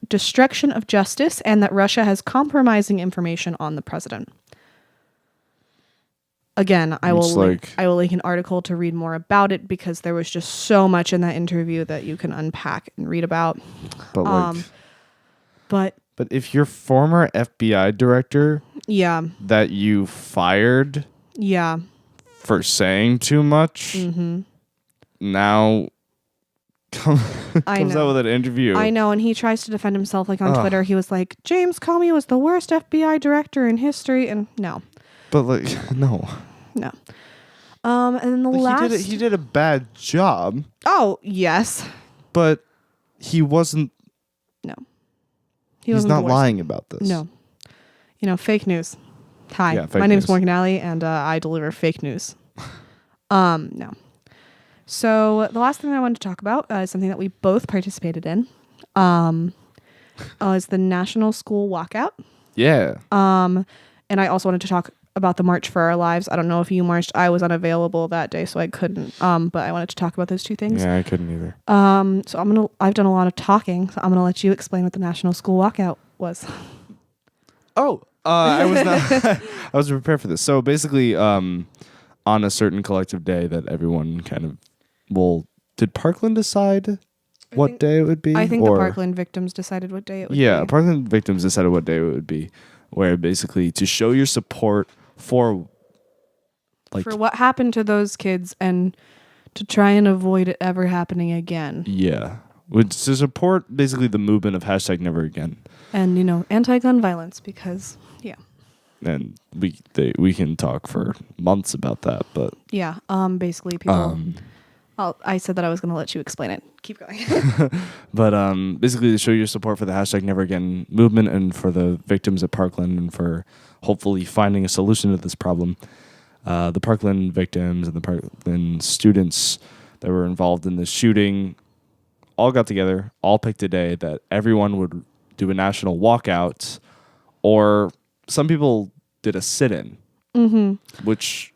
destruction of justice and that Russia has compromising information on the president. Again, I will link an article to read more about it because there was just so much in that interview that you can unpack and read about. But if your former FBI director that you fired for saying too much now comes out with an interview. I know, and he tries to defend himself like on Twitter. He was like, James Comey was the worst FBI director in history, and no. But like no. And then the last he did a bad job. Oh, yes. But he wasn't. No. He's not lying about this. No. You know, fake news. Hi, yeah, my name is Morgan Alley, and I deliver fake news. No. So the last thing I wanted to talk about is something that we both participated in. Is the National School Walkout. Yeah. And I also wanted to talk about the March for Our Lives. I don't know if you marched. I was unavailable that day, so I couldn't. But I wanted to talk about those two things. Yeah, I couldn't either. So I've done a lot of talking, so I'm gonna let you explain what the National School Walkout was. Oh, I was not. I wasn't prepared for this. So basically, on a certain collective day that everyone kind of, did Parkland decide what day it would be? I think the Parkland victims decided what day it would be. Yeah, Parkland victims decided what day it would be, where basically to show your support for what happened to those kids and to try and avoid it ever happening again. Yeah. To support basically the movement of #NeverAgain. And, anti-gun violence because, yeah. And we can talk for months about that, but... Yeah, basically people... I said that I was going to let you explain it. Keep going. But basically to show your support for the #NeverAgain movement and for the victims at Parkland and for hopefully finding a solution to this problem, the Parkland victims and the Parkland students that were involved in this shooting all got together, all picked a day that everyone would do a national walkout, or some people did a sit-in, which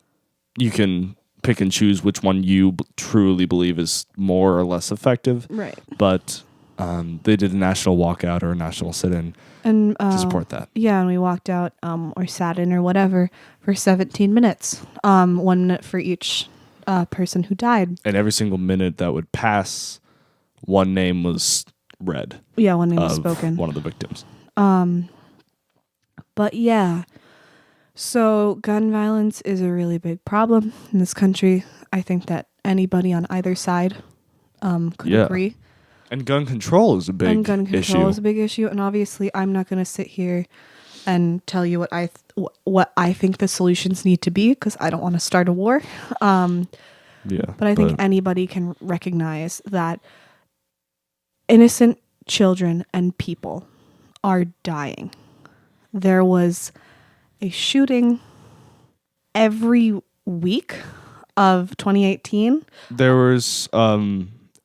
you can pick and choose which one you truly believe is more or less effective. Right. But they did a national walkout or a national sit-in to support that. Yeah, and we walked out or sat in or whatever for 17 minutes, 1 minute for each person who died. And every single minute that would pass, one name was read. Yeah, one name was spoken. One of the victims. But yeah, so gun violence is a really big problem in this country. I think that anybody on either side could agree. And gun control is a big issue. And gun control is a big issue. And obviously, I'm not going to sit here and tell you what I think the solutions need to be because I don't want to start a war. But I think anybody can recognize that innocent children and people are dying. There was a shooting every week of 2018. There was,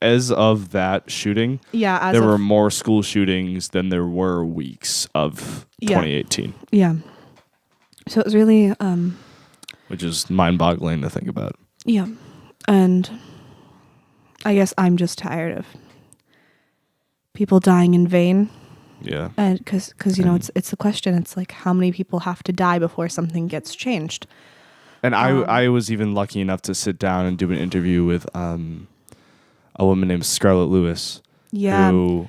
as of that shooting, there were more school shootings than there were weeks of 2018. Yeah. So it was really... which is mind-boggling to think about. Yeah. And I guess I'm just tired of people dying in vain. Yeah. And because it's the question. It's like how many people have to die before something gets changed. And I was even lucky enough to sit down and do an interview with a woman named Scarlett Lewis, who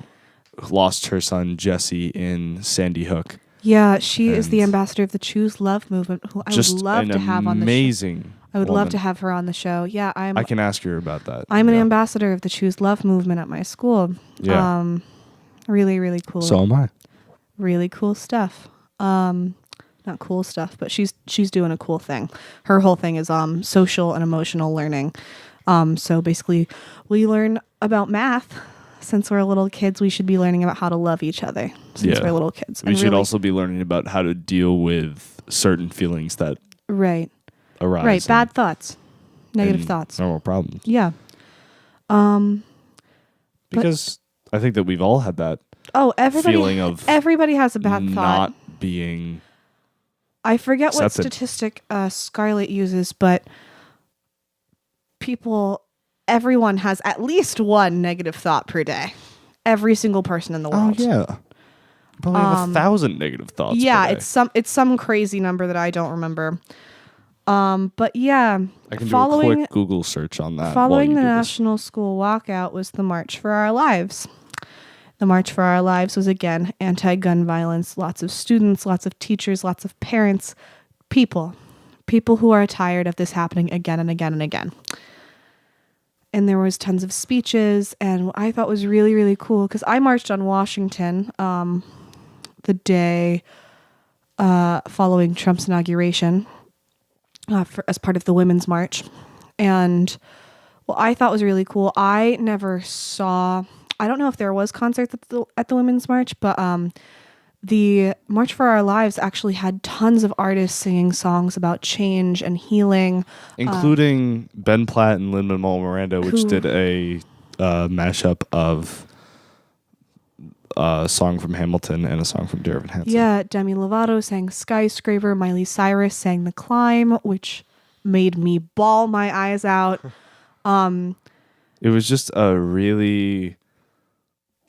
lost her son Jesse in Sandy Hook. Yeah, she is the ambassador of the Choose Love movement, who I would love to have on the show. Amazing. I would love to have her on the show. Yeah, I can ask her about that. I'm an ambassador of the Choose Love movement at my school. Yeah. Really, really cool. So am I. Really cool stuff. Not cool stuff, but she's doing a cool thing. Her whole thing is social and emotional learning. So basically, we learn about math. Since we're little kids, we should be learning about how to love each other since we're little kids. We should also be learning about how to deal with certain feelings that arise. Right, bad thoughts, negative thoughts. Normal problems. Yeah. Because I think that we've all had that feeling of everybody has a bad thought. Not being I forget accepted. What statistic Scarlett uses, but everyone has at least one negative thought per day. Every single person in the world. Oh yeah. Probably have 1,000 negative thoughts. Yeah, per day. it's some crazy number that I don't remember. But yeah, I can do a quick Google search on that. Following the National School Walkout was the March for Our Lives. The March for Our Lives was again anti-gun violence. Lots of students, lots of teachers, lots of parents, people who are tired of this happening again and again and again. And there was tons of speeches, and what I thought was really, really cool, because I marched on Washington the day following Trump's inauguration as part of the Women's March. And what I thought was really cool, I don't know if there was concerts at the Women's March, but the March for Our Lives actually had tons of artists singing songs about change and healing. Including Ben Platt and Lin-Manuel Miranda, which did a mashup of a song from Hamilton and a song from Dear Evan Hansen. Yeah, Demi Lovato sang Skyscraper. Miley Cyrus sang The Climb, which made me bawl my eyes out. It was just a really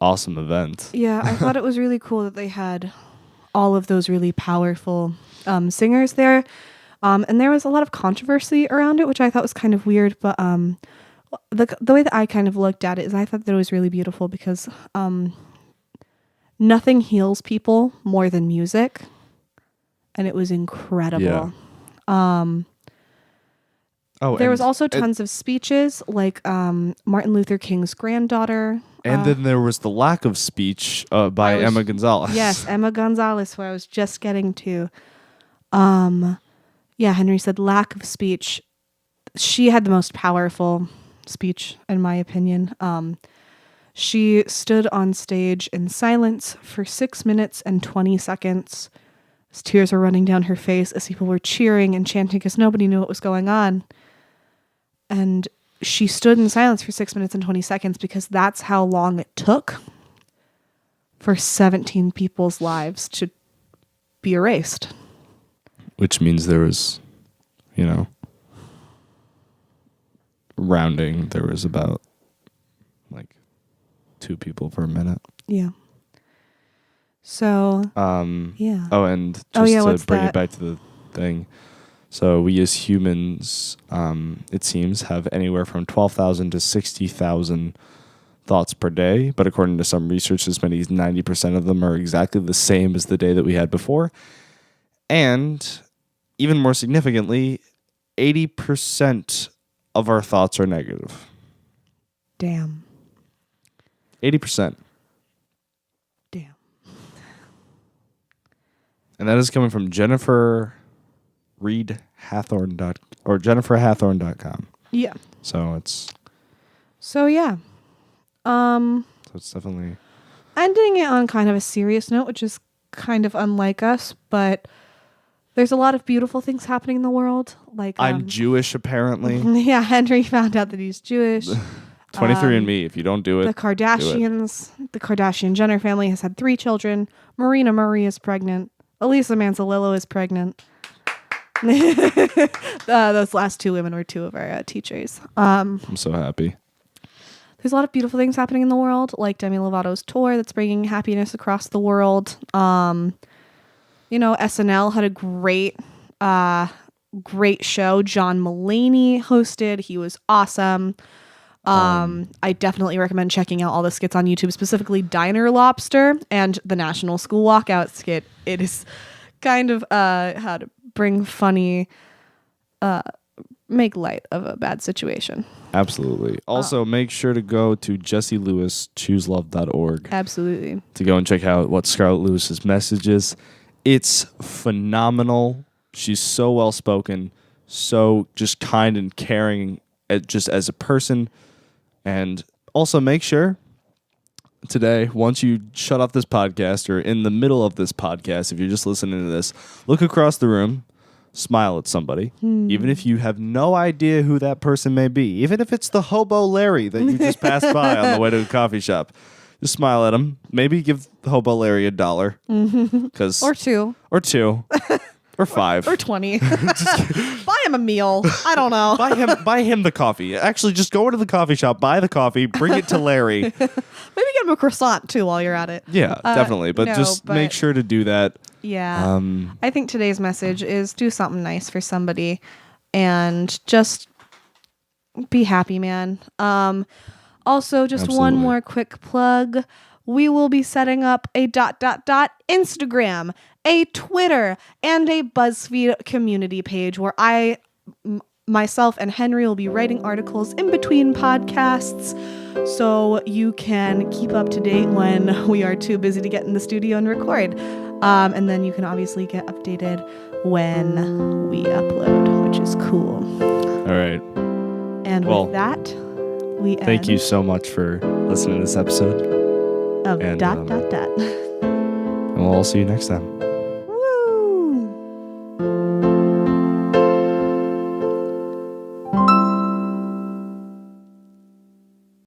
awesome event. Yeah, I thought it was really cool that they had all of those really powerful singers there. And there was a lot of controversy around it, which I thought was kind of weird. But the way that I kind of looked at it is I thought that it was really beautiful because nothing heals people more than music. And it was incredible. Yeah. There was also tons of speeches, like Martin Luther King's granddaughter. And then there was the lack of speech by Emma Gonzalez. Yes, Emma Gonzalez, who I was just getting to. Yeah, Henry said lack of speech. She had the most powerful speech, in my opinion. She stood on stage in silence for 6 minutes and 20 seconds. As tears were running down her face as people were cheering and chanting because nobody knew what was going on. And she stood in silence for 6 minutes and 20 seconds because that's how long it took for 17 people's lives to be erased. Which means there was, rounding, there was about like 2 people per minute. Yeah. So, yeah. Oh, and just to bring it back to the thing. So we as humans, it seems, have anywhere from 12,000 to 60,000 thoughts per day. But according to some research, as many as 90% of them are exactly the same as the day that we had before. And even more significantly, 80% of our thoughts are negative. Damn. 80%. Damn. And that is coming from Jennifer JenniferHathorn.com. Yeah. So it's yeah. so it's definitely Ending it on kind of a serious note, which is kind of unlike us, but there's a lot of beautiful things happening in the world. Like I'm Jewish, apparently. Yeah, Henry found out that he's Jewish. 23andMe, if you don't do it. The Kardashians, the Kardashian-Jenner family has had 3 children. Marina Marie is pregnant. Elisa Manzolillo is pregnant. Those last 2 women were 2 of our teachers. I'm so happy. There's a lot of beautiful things happening in the world, like Demi Lovato's tour that's bringing happiness across the world. SNL had a great show. John Mulaney hosted. He was awesome. I definitely recommend checking out all the skits on YouTube, specifically Diner Lobster and the National School Walkout skit. It is kind of how to bring funny, make light of a bad situation. Absolutely. Also, make sure to go to JessieLewisChooseLove.org. Absolutely. To go and check out what Scarlett Lewis's message is. It's phenomenal. She's so well spoken, so just kind and caring, just as a person. And also make sure today, once you shut off this podcast or in the middle of this podcast, if you're just listening to this, look across the room, smile at somebody, even if you have no idea who that person may be, even if it's the hobo Larry that you just passed by on the way to the coffee shop. Just smile at him. Maybe give Hobo Larry $1. Or 2. Or 2. Or 5. Or 20. Buy him a meal. I don't know. Buy him the coffee. Actually, just go into the coffee shop, buy the coffee, bring it to Larry. Maybe get him a croissant too while you're at it. Yeah, definitely. But make sure to do that. Yeah. I think today's message is do something nice for somebody and just be happy, man. Also, just Absolutely. one more quick plug. We will be setting up a Instagram, a Twitter, and a BuzzFeed community page where myself and Henry will be writing articles in between podcasts so you can keep up to date when we are too busy to get in the studio and record. And then you can obviously get updated when we upload, which is cool. All right. And with that, we end. Thank you so much for listening to this episode. Of and, .dot.dot. And we'll all see you next time.